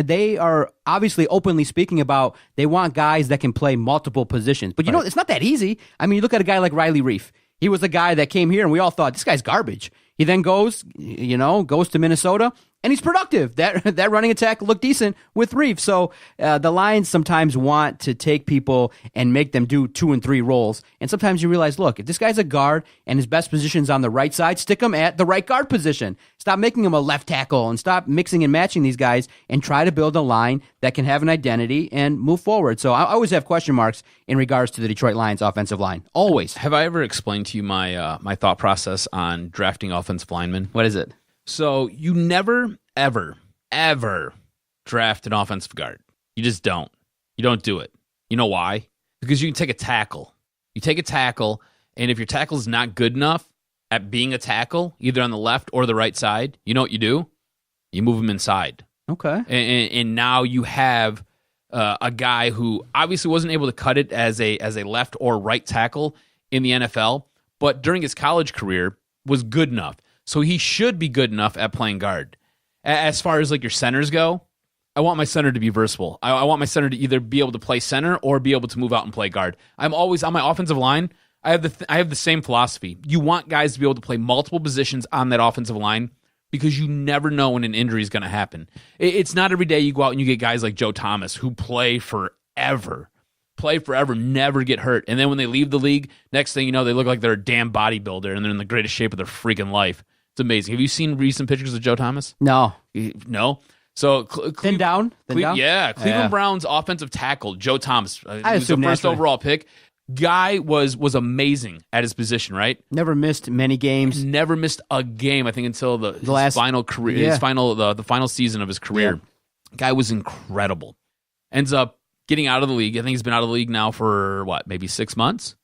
They are obviously openly speaking about they want guys that can play multiple positions. But you know, it's not that easy. I mean, you look at a guy like Riley Reif. He was the guy that came here and we all thought, this guy's garbage. He then goes to Minnesota, and he's productive. That running attack looked decent with Reif. So the Lions sometimes want to take people and make them do 2 and 3 roles. And sometimes you realize, look, if this guy's a guard and his best position's on the right side, stick him at the right guard position. Stop making him a left tackle and stop mixing and matching these guys and try to build a line that can have an identity and move forward. So I always have question marks in regards to the Detroit Lions offensive line. Always. Have I ever explained to you my thought process on drafting offensive linemen? What is it? So you never, ever, ever draft an offensive guard. You just don't. You don't do it. You know why? Because you can take a tackle. You take a tackle, and if your tackle is not good enough at being a tackle, either on the left or the right side, you know what you do? You move him inside. Okay. And now you have a guy who obviously wasn't able to cut it as a left or right tackle in the NFL, but during his college career was good enough. So he should be good enough at playing guard. As far as like your centers go, I want my center to be versatile. I want my center to either be able to play center or be able to move out and play guard. I'm always on my offensive line. I have the same philosophy. You want guys to be able to play multiple positions on that offensive line because you never know when an injury is going to happen. It's not every day you go out and you get guys like Joe Thomas who play forever, never get hurt. And then when they leave the league, next thing you know, they look like they're a damn bodybuilder and they're in the greatest shape of their freaking life. It's amazing. Have you seen recent pictures of Joe Thomas? No. No? So Thin down? Yeah, Cleveland Browns offensive tackle, Joe Thomas. I He was the assume first naturally. overall pick. Guy was amazing at his position, right? Never missed many games. Never missed a game, I think, until his last final career, yeah. the final season of his career. Yeah. Guy was incredible. Ends up getting out of the league. I think he's been out of the league now for maybe 6 months,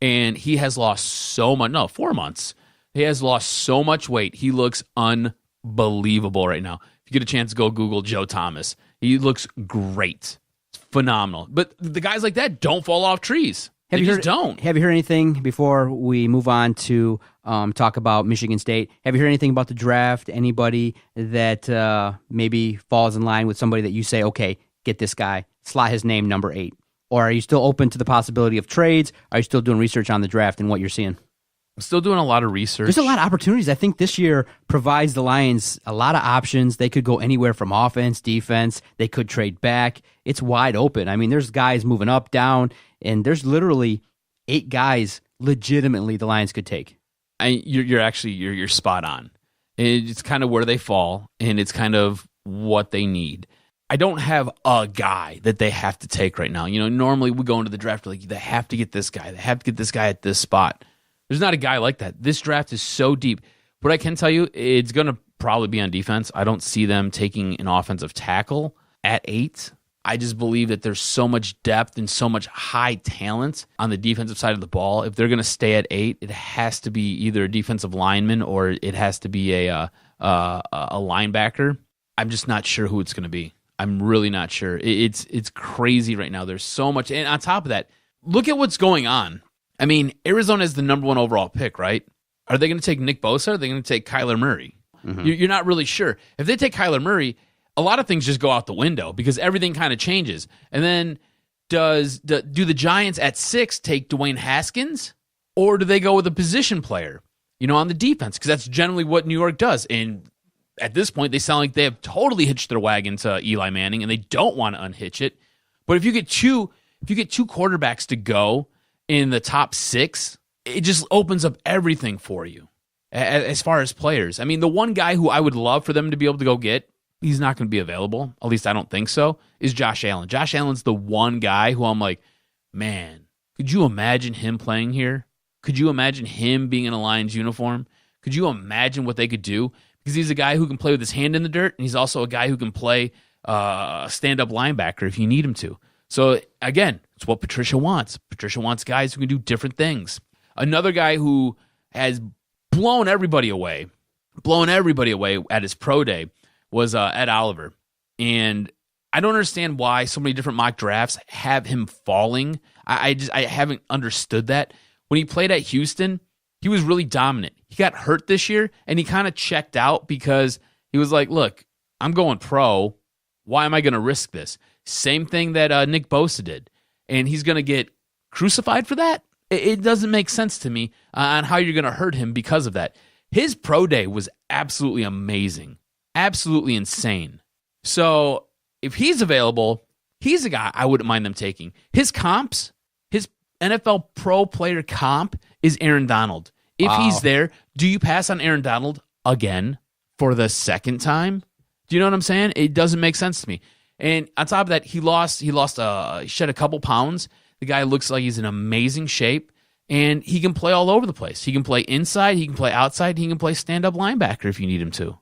and he has lost 4 months. He has lost so much weight. He looks unbelievable right now. If you get a chance, go Google Joe Thomas. He looks great. It's phenomenal. But the guys like that don't fall off trees. They just don't. Have you heard anything before we move on to talk about Michigan State? Have you heard anything about the draft? Anybody that maybe falls in line with somebody that you say, okay, get this guy, slot his name number 8? Or are you still open to the possibility of trades? Are you still doing research on the draft and what you're seeing? I'm still doing a lot of research. There's a lot of opportunities. I think this year provides the Lions a lot of options. They could go anywhere from offense, defense. They could trade back. It's wide open. I mean, there's guys moving up, down, and there's literally 8 guys legitimately the Lions could take. You're spot on. It's kind of where they fall, and it's kind of what they need. I don't have a guy that they have to take right now. Normally we go into the draft like they have to get this guy. They have to get this guy at this spot. There's not a guy like that. This draft is so deep. But I can tell you, it's going to probably be on defense. I don't see them taking an offensive tackle at 8. I just believe that there's so much depth and so much high talent on the defensive side of the ball. If they're going to stay at 8, it has to be either a defensive lineman or it has to be a linebacker. I'm just not sure who it's going to be. I'm really not sure. It's crazy right now. There's so much. And on top of that, look at what's going on. I mean, Arizona is the number 1 overall pick, right? Are they going to take Nick Bosa or are they going to take Kyler Murray? Mm-hmm. You're not really sure. If they take Kyler Murray, a lot of things just go out the window because everything kind of changes. And then do the Giants at 6 take Dwayne Haskins or do they go with a position player, on the defense? Because that's generally what New York does. And at this point, they sound like they have totally hitched their wagon to Eli Manning and they don't want to unhitch it. But if you get two quarterbacks to go in the top 6, it just opens up everything for you as far as players. I mean, the one guy who I would love for them to be able to go get, he's not going to be available, at least I don't think so, is Josh Allen. Josh Allen's the one guy who I'm like, man, could you imagine him playing here? Could you imagine him being in a Lions uniform? Could you imagine what they could do? Because he's a guy who can play with his hand in the dirt, and he's also a guy who can play a stand-up linebacker if you need him to. So, again, it's what Patricia wants. Patricia wants guys who can do different things. Another guy who has blown everybody away at his pro day was Ed Oliver. And I don't understand why so many different mock drafts have him falling. I haven't understood that. When he played at Houston, he was really dominant. He got hurt this year, and he kind of checked out because he was like, look, I'm going pro. Why am I going to risk this? Same thing that Nick Bosa did. And he's going to get crucified for that? It doesn't make sense to me on how you're going to hurt him because of that. His pro day was absolutely amazing. Absolutely insane. So if he's available, he's a guy I wouldn't mind them taking. His comps, his NFL pro player comp is Aaron Donald. If he's there, do you pass on Aaron Donald again for the second time? Do you know what I'm saying? It doesn't make sense to me. And on top of that, he shed a couple pounds. The guy looks like he's in amazing shape, and he can play all over the place. He can play inside, he can play outside, he can play stand-up linebacker if you need him to.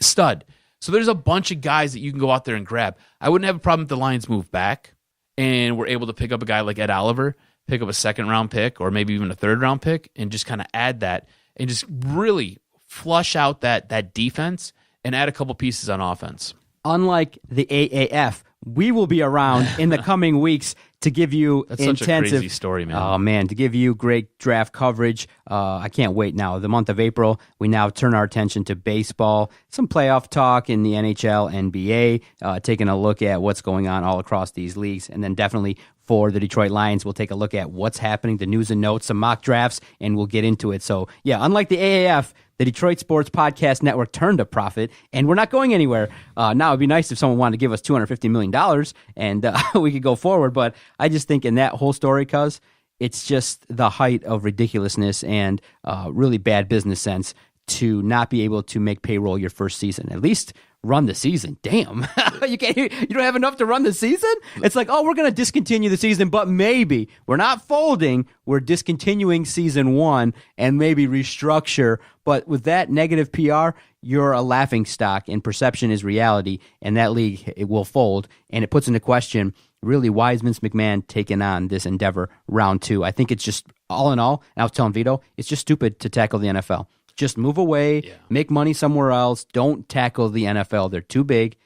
Stud. So there's a bunch of guys that you can go out there and grab. I wouldn't have a problem if the Lions move back and were able to pick up a guy like Ed Oliver, pick up a second-round pick or maybe even a third-round pick and just kind of add that and just really flush out that defense and add a couple pieces on offense. Unlike the AAF, we will be around in the coming weeks to give you That's intensive. Such a crazy story, man. Oh man, to give you great draft coverage. I can't wait now. The month of April, we now turn our attention to baseball, some playoff talk in the NHL, NBA, taking a look at what's going on all across these leagues, and then definitely for the Detroit Lions, we'll take a look at what's happening, the news and notes, some mock drafts, and we'll get into it. So yeah, unlike the AAF, the Detroit Sports Podcast Network turned a profit, and we're not going anywhere. Now, it'd be nice if someone wanted to give us $250 million, and we could go forward, but I just think in that whole story, cuz, it's just the height of ridiculousness and really bad business sense to not be able to make payroll your first season. At least run the season. Damn. You don't have enough to run the season? It's like, oh, we're going to discontinue the season, but maybe. We're not folding. We're discontinuing season 1 and maybe restructure. But with that negative PR, you're a laughing stock, and perception is reality, and that league, it will fold. And it puts into question, really, why is Vince McMahon taking on this endeavor round 2? I think it's just, all in all, and I was telling Vito, it's just stupid to tackle the NFL. Just move away, make money somewhere else. Don't tackle the NFL. They're too big,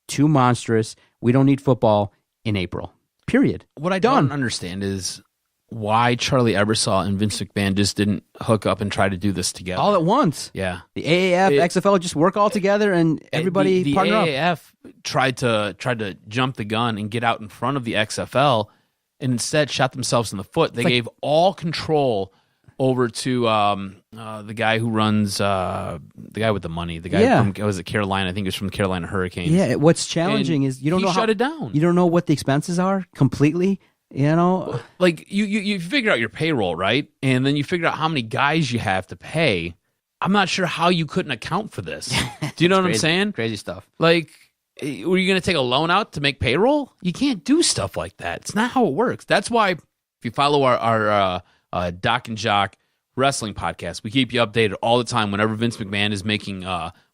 too monstrous. We don't need football in April. Period. What I don't understand is why Charlie Ebersol and Vince McMahon just didn't hook up and try to do this together. All at once. Yeah. The AAF, XFL just work all together and everybody the partner up. The AAF tried to jump the gun and get out in front of the XFL and instead shot themselves in the foot. They gave all control over to the guy who runs the guy with the money, the guy from was it Carolina? I think it was from the Carolina Hurricanes. Yeah, what's challenging is you don't know shut it down. You don't know what the expenses are completely. You know, like you figure out your payroll, right? And then you figure out how many guys you have to pay. I'm not sure how you couldn't account for this. Do you know what I'm saying? Crazy stuff. Like, were you going to take a loan out to make payroll? You can't do stuff like that. It's not how it works. That's why if you follow our Doc and Jock wrestling podcast, we keep you updated all the time whenever Vince McMahon is making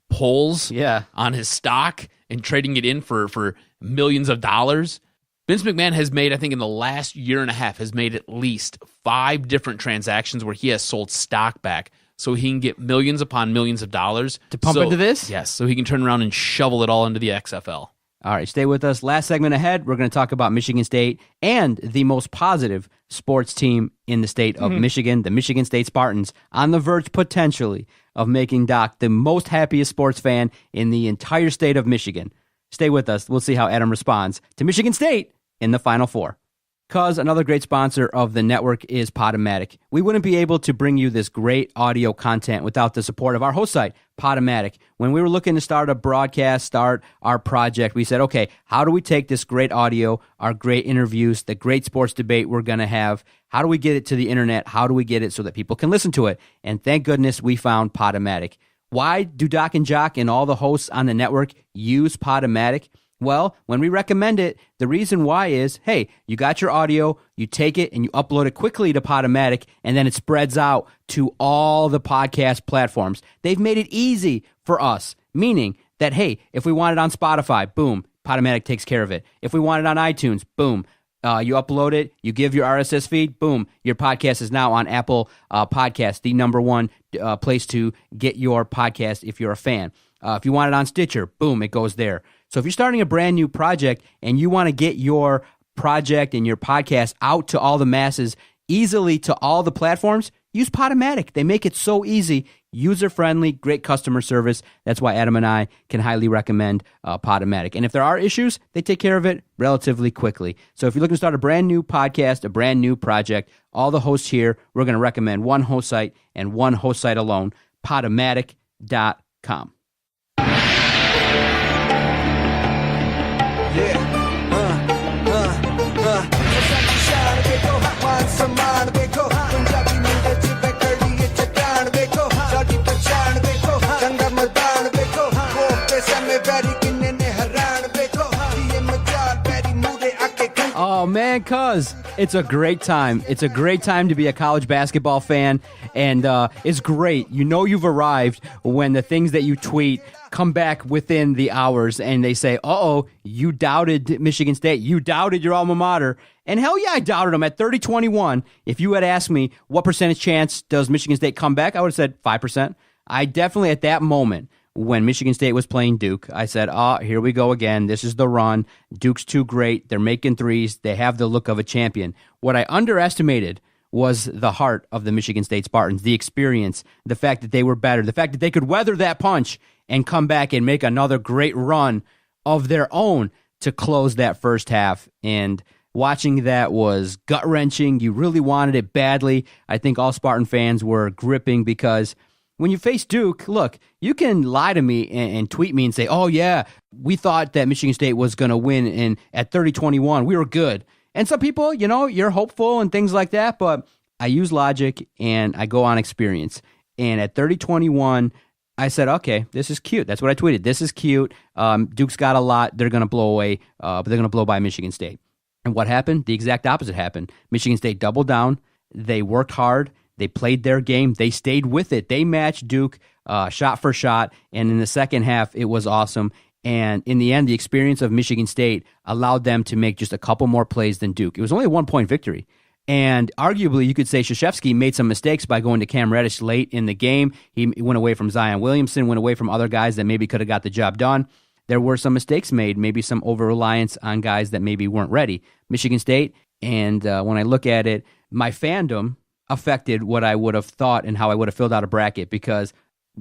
polls on his stock and trading it in for millions of dollars. Vince McMahon has made, I think in the last year and a half, has made at least 5 different transactions where he has sold stock back so he can get millions upon millions of dollars. To pump into this? Yes, so he can turn around and shovel it all into the XFL. All right, stay with us. Last segment ahead, we're going to talk about Michigan State and the most positive sports team in the state of Michigan, the Michigan State Spartans, on the verge potentially of making Doc the most happiest sports fan in the entire state of Michigan. Stay with us. We'll see how Adam responds to Michigan State in the Final Four. Because another great sponsor of the network is Podomatic. We wouldn't be able to bring you this great audio content without the support of our host site, Podomatic. When we were looking to start a broadcast, start our project, we said, okay, how do we take this great audio, our great interviews, the great sports debate we're going to have, how do we get it to the internet? How do we get it so that people can listen to it? And thank goodness we found Podomatic. Why do Doc and Jock and all the hosts on the network use Podomatic? Well, when we recommend it, the reason why is, hey, you got your audio, you take it and you upload it quickly to Podomatic, and then it spreads out to all the podcast platforms. They've made it easy for us, meaning that, hey, if we want it on Spotify, boom, Podomatic takes care of it. If we want it on iTunes, boom, you upload it, you give your RSS feed, boom, your podcast is now on Apple Podcasts, the number one place to get your podcast if you're a fan. If you want it on Stitcher, boom, it goes there. So if you're starting a brand new project and you want to get your project and your podcast out to all the masses easily to all the platforms, use Podomatic. They make it so easy, user-friendly, great customer service. That's why Adam and I can highly recommend Podomatic. And if there are issues, they take care of it relatively quickly. So if you're looking to start a brand new podcast, a brand new project, all the hosts here, we're going to recommend one host site and one host site alone, Podomatic.com. Oh man, cuz it's a great time. It's a great time to be a college basketball fan, and it's great. You know you've arrived when the things that you tweet come back within the hours and they say, uh-oh, you doubted Michigan State. You doubted your alma mater. And hell yeah, I doubted them at 30-21. If you had asked me what percentage chance does Michigan State come back, I would have said 5%. I definitely, at that moment, when Michigan State was playing Duke, I said, here we go again. This is the run. Duke's too great. They're making threes. They have the look of a champion. What I underestimated was the heart of the Michigan State Spartans, the experience, the fact that they were better, the fact that they could weather that punch and come back and make another great run of their own to close that first half. And watching that was gut-wrenching. You really wanted it badly. I think all Spartan fans were gripping because when you face Duke, look, you can lie to me and tweet me and say, oh, yeah, we thought that Michigan State was going to win, and at 30-21, we were good. And some people, you know, you're hopeful and things like that, but I use logic and I go on experience. And at 30-21, I said, okay, this is cute. That's what I tweeted. This is cute. Duke's got a lot. They're going to blow away, but they're going to blow by Michigan State. And what happened? The exact opposite happened. Michigan State doubled down. They worked hard. They played their game. They stayed with it. They matched Duke shot for shot. And in the second half, it was awesome. And in the end, the experience of Michigan State allowed them to make just a couple more plays than Duke. It was only a 1-point victory. And arguably, you could say Krzyzewski made some mistakes by going to Cam Reddish late in the game. He went away from Zion Williamson, went away from other guys that maybe could have got the job done. There were some mistakes made, maybe some over-reliance on guys that maybe weren't ready. Michigan State, and when I look at it, my fandom affected what I would have thought and how I would have filled out a bracket, because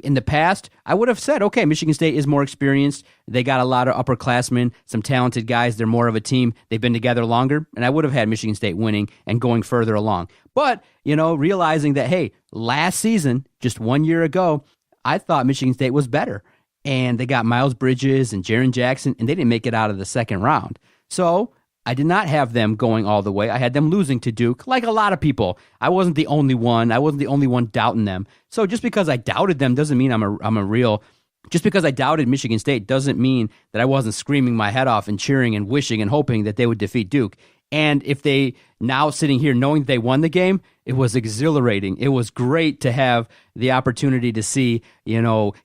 in the past, I would have said, okay, Michigan State is more experienced. They got a lot of upperclassmen, some talented guys. They're more of a team. They've been together longer, and I would have had Michigan State winning and going further along. But, realizing that, hey, last season, just 1 year ago, I thought Michigan State was better. And they got Miles Bridges and Jaren Jackson, and they didn't make it out of the second round. So I did not have them going all the way. I had them losing to Duke, like a lot of people. I wasn't the only one. I wasn't the only one doubting them. So just because I doubted them doesn't mean I'm a real. Just because I doubted Michigan State doesn't mean that I wasn't screaming my head off and cheering and wishing and hoping that they would defeat Duke. And if they, now sitting here knowing they won the game, it was exhilarating. It was great to have the opportunity to see,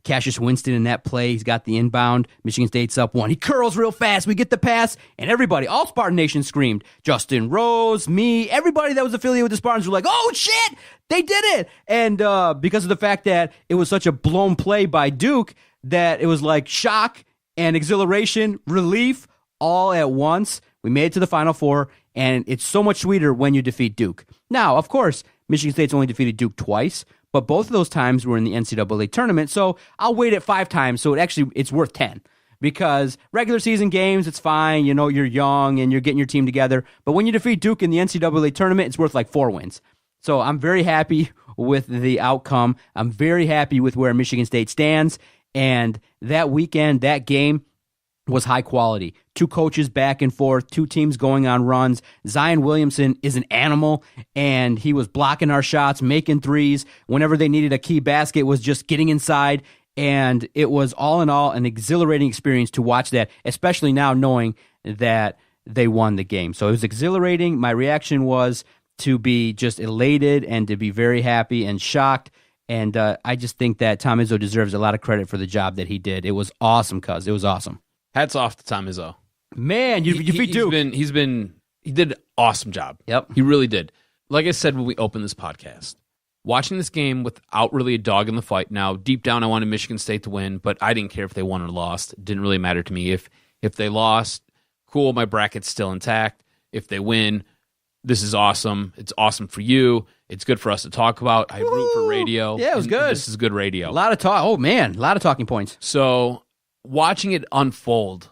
Cassius Winston in that play. He's got the inbound. Michigan State's up 1. He curls real fast. We get the pass. And everybody, all Spartan Nation screamed. Justin Rose, me, everybody that was affiliated with the Spartans were like, oh, shit, they did it. And because of the fact that it was such a blown play by Duke, that it was like shock and exhilaration, relief, all at once. We made it to the Final Four, and it's so much sweeter when you defeat Duke. Now, of course, Michigan State's only defeated Duke twice, but both of those times were in the NCAA tournament, so I'll weight it 5 times, so it's worth 10. Because regular season games, it's fine, you're young and you're getting your team together, but when you defeat Duke in the NCAA tournament, it's worth like 4 wins. So I'm very happy with the outcome. I'm very happy with where Michigan State stands, and that weekend, that game, was high quality. 2 coaches back and forth, 2 teams going on runs. Zion Williamson is an animal, and he was blocking our shots, making threes. Whenever they needed a key basket, was just getting inside, and it was all in all an exhilarating experience to watch that, especially now knowing that they won the game. So it was exhilarating. My reaction was to be just elated and to be very happy and shocked. And I just think that Tom Izzo deserves a lot of credit for the job that he did. It was awesome, cuz. It was awesome. Hats off to Tom Izzo. Man, you beat Duke. He did an awesome job. Yep. He really did. Like I said when we opened this podcast, watching this game without really a dog in the fight. Now, deep down, I wanted Michigan State to win, but I didn't care if they won or lost. It didn't really matter to me. If they lost, cool, my bracket's still intact. If they win, this is awesome. It's awesome for you. It's good for us to talk about. I root for radio. Yeah, it was good. This is good radio. A lot of talk. Oh, man, a lot of talking points. So watching it unfold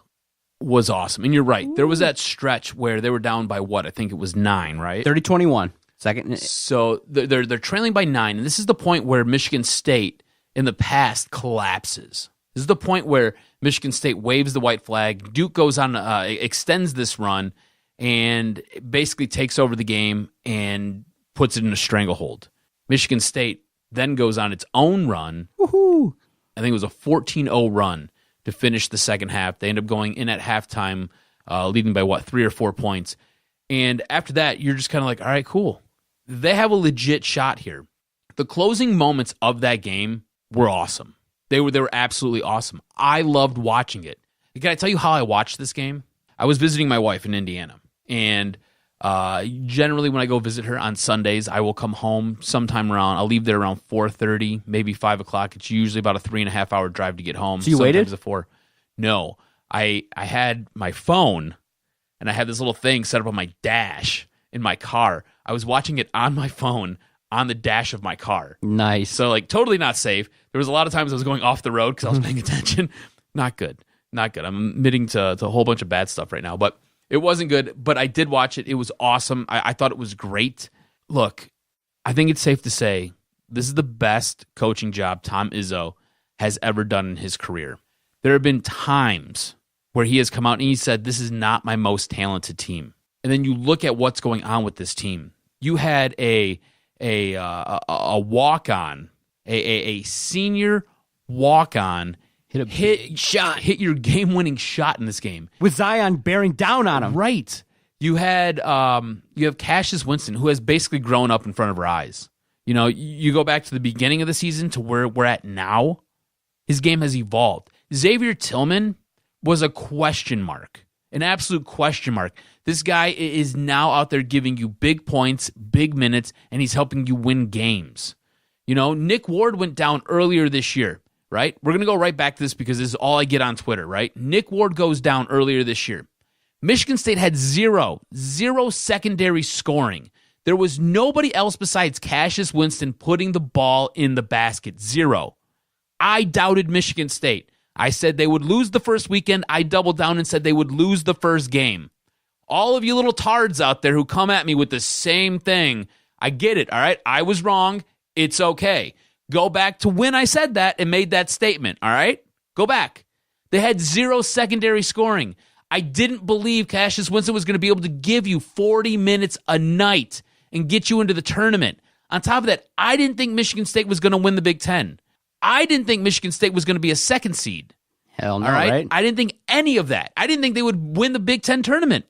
was awesome. And you're right. There was that stretch where they were down by what? I think it was 9, right? 30-21. Second. So they're trailing by 9. And this is the point where Michigan State in the past collapses. This is the point where Michigan State waves the white flag. Duke goes on, extends this run, and basically takes over the game and puts it in a stranglehold. Michigan State then goes on its own run. Woohoo! I think it was a 14-0 run to finish the second half. They end up going in at halftime, leading by 3 or 4 points. And after that, you're just kind of like, all right, cool. They have a legit shot here. The closing moments of that game were awesome. They were absolutely awesome. I loved watching it. Can I tell you how I watched this game? I was visiting my wife in Indiana, and generally when I go visit her on Sundays, I will come home sometime around, I'll leave there around 4:30, maybe 5 o'clock. It's usually about a 3.5 hour drive to get home. So you waited? 4. No, I had my phone, and I had this little thing set up on my dash in my car. I was watching it on my phone on the dash of my car. Nice. So totally not safe. There was a lot of times I was going off the road because I was paying attention. Not good. I'm admitting to a whole bunch of bad stuff right now, but it wasn't good. But I did watch it. It was awesome. I thought it was great. Look, I think it's safe to say this is the best coaching job Tom Izzo has ever done in his career. There have been times where he has come out and he said, this is not my most talented team. And then you look at what's going on with this team. You had a walk-on, a senior walk-on, hit your game-winning shot in this game with Zion bearing down on him. Right. You have Cassius Winston, who has basically grown up in front of our eyes. You go back to the beginning of the season to where we're at now. His game has evolved. Xavier Tillman was a question mark, an absolute question mark. This guy is now out there giving you big points, big minutes, and he's helping you win games. Nick Ward went down earlier this year, right? We're going to go right back to this because this is all I get on Twitter, right? Nick Ward goes down earlier this year. Michigan State had zero secondary scoring. There was nobody else besides Cassius Winston putting the ball in the basket. Zero. I doubted Michigan State. I said they would lose the first weekend. I doubled down and said they would lose the first game. All of you little tards out there who come at me with the same thing, I get it, all right? I was wrong. It's okay. Go back to when I said that and made that statement, all right? Go back. They had 0 secondary scoring. I didn't believe Cassius Winston was going to be able to give you 40 minutes a night and get you into the tournament. On top of that, I didn't think Michigan State was going to win the Big Ten. I didn't think Michigan State was going to be a second seed. Hell no, all right? right? I didn't think any of that. I didn't think they would win the Big Ten tournament.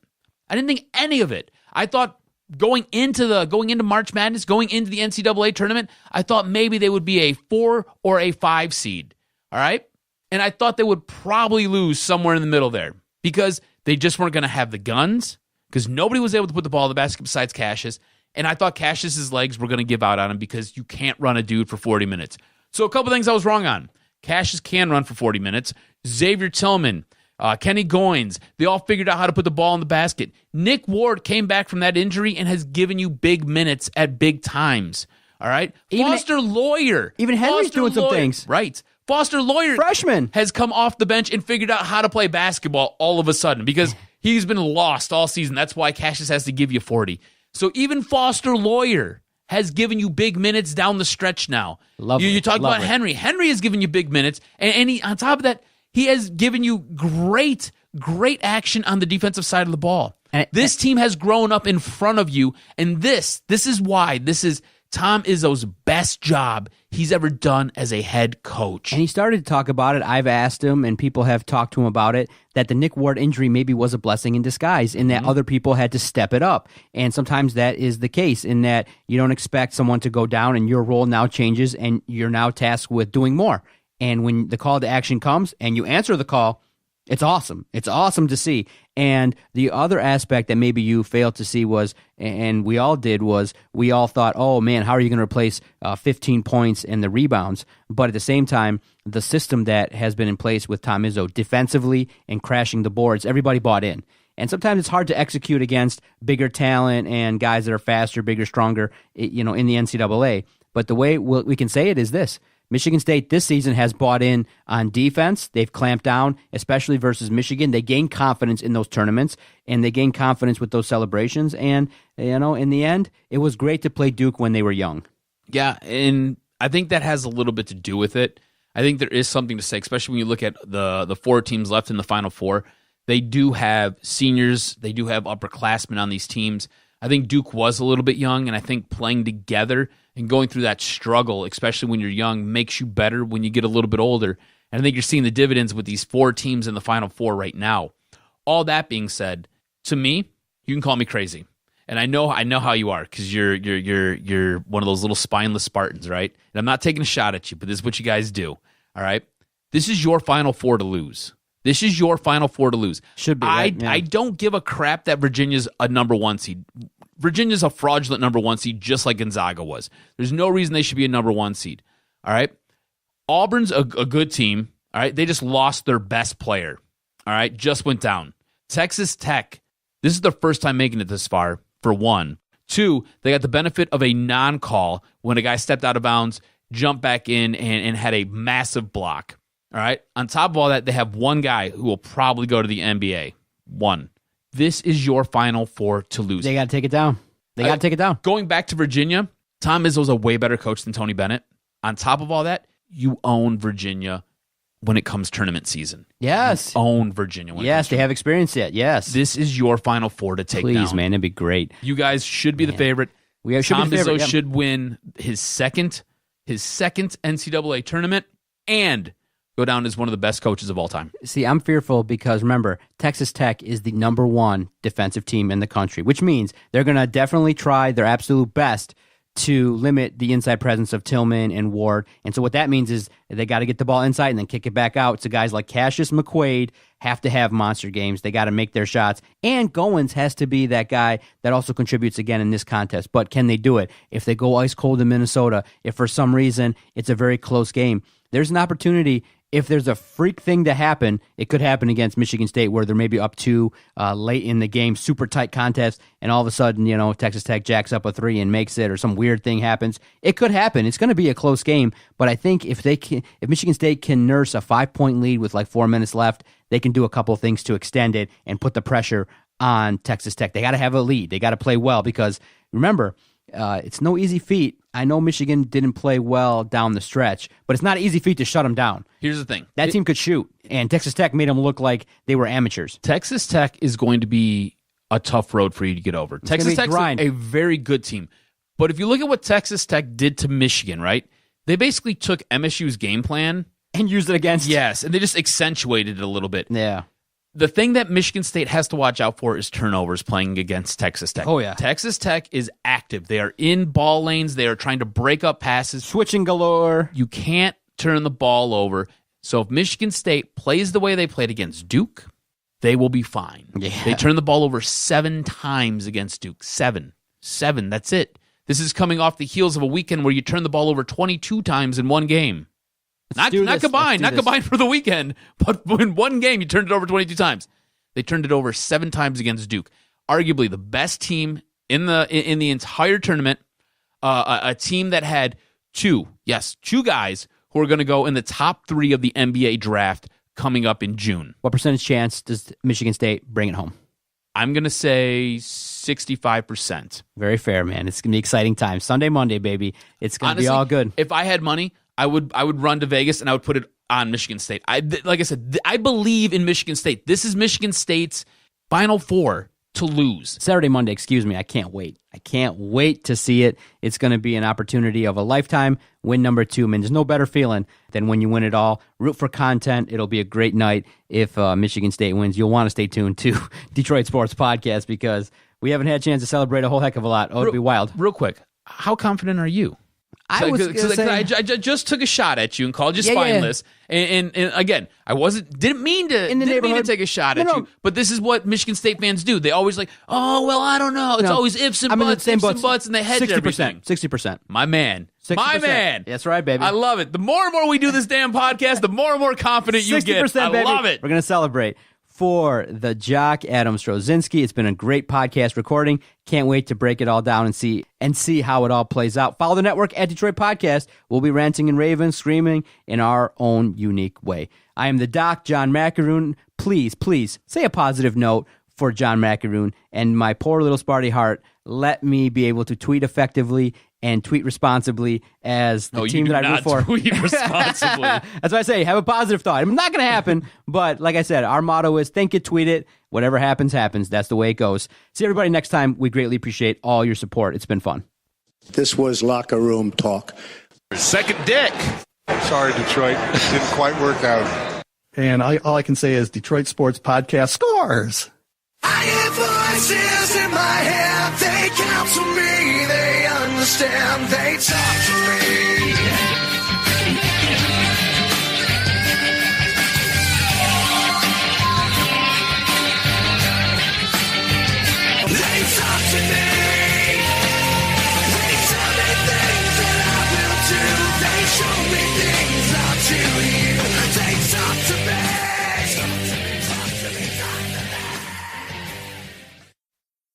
I didn't think any of it. I thought going into March Madness, going into the NCAA tournament, I thought maybe they would be a 4 or a 5 seed. All right? And I thought they would probably lose somewhere in the middle there because they just weren't going to have the guns, because nobody was able to put the ball in the basket besides Cassius. And I thought Cassius's legs were going to give out on him because you can't run a dude for 40 minutes. So a couple things I was wrong on. Cassius can run for 40 minutes. Xavier Tillman, Kenny Goins, they all figured out how to put the ball in the basket. Nick Ward came back from that injury and has given you big minutes at big times. All right? Foster Loyer. Even Henry's doing some things. Right. Foster Loyer, freshman, has come off the bench and figured out how to play basketball all of a sudden because he's been lost all season. That's why Cassius has to give you 40. So even Foster Loyer has given you big minutes down the stretch now. You talked about Henry. Henry has given you big minutes. And he, on top of that, he has given you great action on the defensive side of the ball. This team has grown up in front of you. And this is why this is Tom Izzo's best job he's ever done as a head coach. And he started to talk about it. I've asked him, and people have talked to him about it, that the Nick Ward injury maybe was a blessing in disguise in that other people had to step it up. And sometimes that is the case, in that you don't expect someone to go down and your role now changes and you're now tasked with doing more. And when the call to action comes and you answer the call, it's awesome. It's awesome to see. And the other aspect that maybe you failed to see was, and we all did, was we all thought, oh man, how are you going to replace 15 points and the rebounds? But at the same time, the system that has been in place with Tom Izzo defensively and crashing the boards, everybody bought in. And sometimes it's hard to execute against bigger talent and guys that are faster, bigger, stronger, in the NCAA. But the way we can say it is this. Michigan State this season has bought in on defense. They've clamped down, especially versus Michigan. They gained confidence in those tournaments, and they gained confidence with those celebrations. And, in the end, it was great to play Duke when they were young. Yeah, and I think that has a little bit to do with it. I think there is something to say, especially when you look at the 4 teams left in the Final Four. They do have seniors. They do have upperclassmen on these teams. I think Duke was a little bit young, and I think playing together and going through that struggle, especially when you're young, makes you better when you get a little bit older. And I think you're seeing the dividends with these 4 teams in the Final Four right now. All that being said, to me, you can call me crazy, and I know how you are, because you're one of those little spineless Spartans, right? And I'm not taking a shot at you, but this is what you guys do. All right, this is your Final Four to lose. This is your Final Four to lose. Should be. Right? Yeah. I don't give a crap that Virginia's a number 1 seed. Virginia's a fraudulent number 1 seed, just like Gonzaga was. There's no reason they should be a number 1 seed. All right? Auburn's a good team. All right? They just lost their best player. All right? Just went down. Texas Tech, this is their first time making it this far, for 1. 2, they got the benefit of a non-call when a guy stepped out of bounds, jumped back in, and had a massive block. All right? On top of all that, they have one guy who will probably go to the NBA. 1. This is your Final Four to lose. They got to take it down. Going back to Virginia, Tom Izzo's a way better coach than Tony Bennett. On top of all that, you own Virginia when it comes tournament season. Yes. You own Virginia. Yes, they have experienced it. Yes. This is your Final Four to take down. Please, man, it'd be great. You guys should be the favorite. Tom Izzo should win his second NCAA tournament and go down as one of the best coaches of all time. See, I'm fearful because, remember, Texas Tech is the number 1 defensive team in the country, which means they're going to definitely try their absolute best to limit the inside presence of Tillman and Ward. And so what that means is they got to get the ball inside and then kick it back out. So guys like Cassius McQuaid have to have monster games. They got to make their shots. And Goins has to be that guy that also contributes again in this contest. But can they do it? If they go ice cold in Minnesota, if for some reason it's a very close game, there's an opportunity if there's a freak thing to happen, it could happen against Michigan State where they're maybe up 2 late in the game, super tight contest, and all of a sudden, Texas Tech jacks up a 3 and makes it, or some weird thing happens. It could happen. It's going to be a close game, but I think if Michigan State can nurse a 5-point lead with like 4 minutes left, they can do a couple of things to extend it and put the pressure on Texas Tech. They got to have a lead. They got to play well because, remember, it's no easy feat. I know Michigan didn't play well down the stretch, but it's not an easy feat to shut them down. Here's the thing. That team could shoot, and Texas Tech made them look like they were amateurs. Texas Tech is going to be a tough road for you to get over. Texas Tech's a very good team. But if you look at what Texas Tech did to Michigan, right? They basically took MSU's game plan and used it against. Yes, and they just accentuated it a little bit. Yeah. The thing that Michigan State has to watch out for is turnovers playing against Texas Tech. Oh, yeah. Texas Tech is active. They are in ball lanes. They are trying to break up passes. Switching galore. You can't turn the ball over. So if Michigan State plays the way they played against Duke, they will be fine. Yeah. They turned the ball over 7 times against Duke. 7. That's it. This is coming off the heels of a weekend where you turned the ball over 22 times in one game. Not combined for the weekend, but in one game you turned it over 22 times. They turned it over 7 times against Duke. Arguably the best team in the entire tournament. A team that had 2 guys who are going to go in the top 3 of the NBA draft coming up in June. What percentage chance does Michigan State bring it home? I'm going to say 65%. Very fair, man. It's going to be exciting time. Sunday, Monday, baby. It's going to be all good. If I had money, I would run to Vegas and I would put it on Michigan State. Like I said, I believe in Michigan State. This is Michigan State's Final Four to lose. Saturday, Monday, excuse me. I can't wait. I can't wait to see it. It's going to be an opportunity of a lifetime. Win number 2. Man, there's no better feeling than when you win it all. Root for content. It'll be a great night if Michigan State wins. You'll want to stay tuned to Detroit Sports Podcast because we haven't had a chance to celebrate a whole heck of a lot. Oh, it'll be wild. Real quick, how confident are you? I just took a shot at you and called you spineless. And again, didn't mean to take a shot at you. But this is what Michigan State fans do. They always like, oh well, I don't know. It's always ifs and buts, and they hedge 60%, everything. 60%. My man. 60%. My man. That's right, baby. I love it. The more and more we do this damn podcast, the more and more confident you get. I love it. We're gonna celebrate. For the Jock, Adam Strozinski, it's been a great podcast recording. Can't wait to break it all down and see how it all plays out. Follow the network at Detroit Podcast. We'll be ranting and raving, screaming in our own unique way. I am the Doc, John Macaroon. Please say a positive note for John Macaroon and my poor little Sparty heart. Let me be able to tweet effectively and tweet responsibly as the team that I root for. Tweet responsibly. That's why I say have a positive thought. It's not going to happen, but like I said, our motto is think it, tweet it. Whatever happens, happens. That's the way it goes. See everybody next time. We greatly appreciate all your support. It's been fun. This was Locker Room Talk. Second deck. Sorry, Detroit. Didn't quite work out. And all I can say is Detroit Sports Podcast scores. I hear voices in my head, they counsel me, they understand, they talk to me.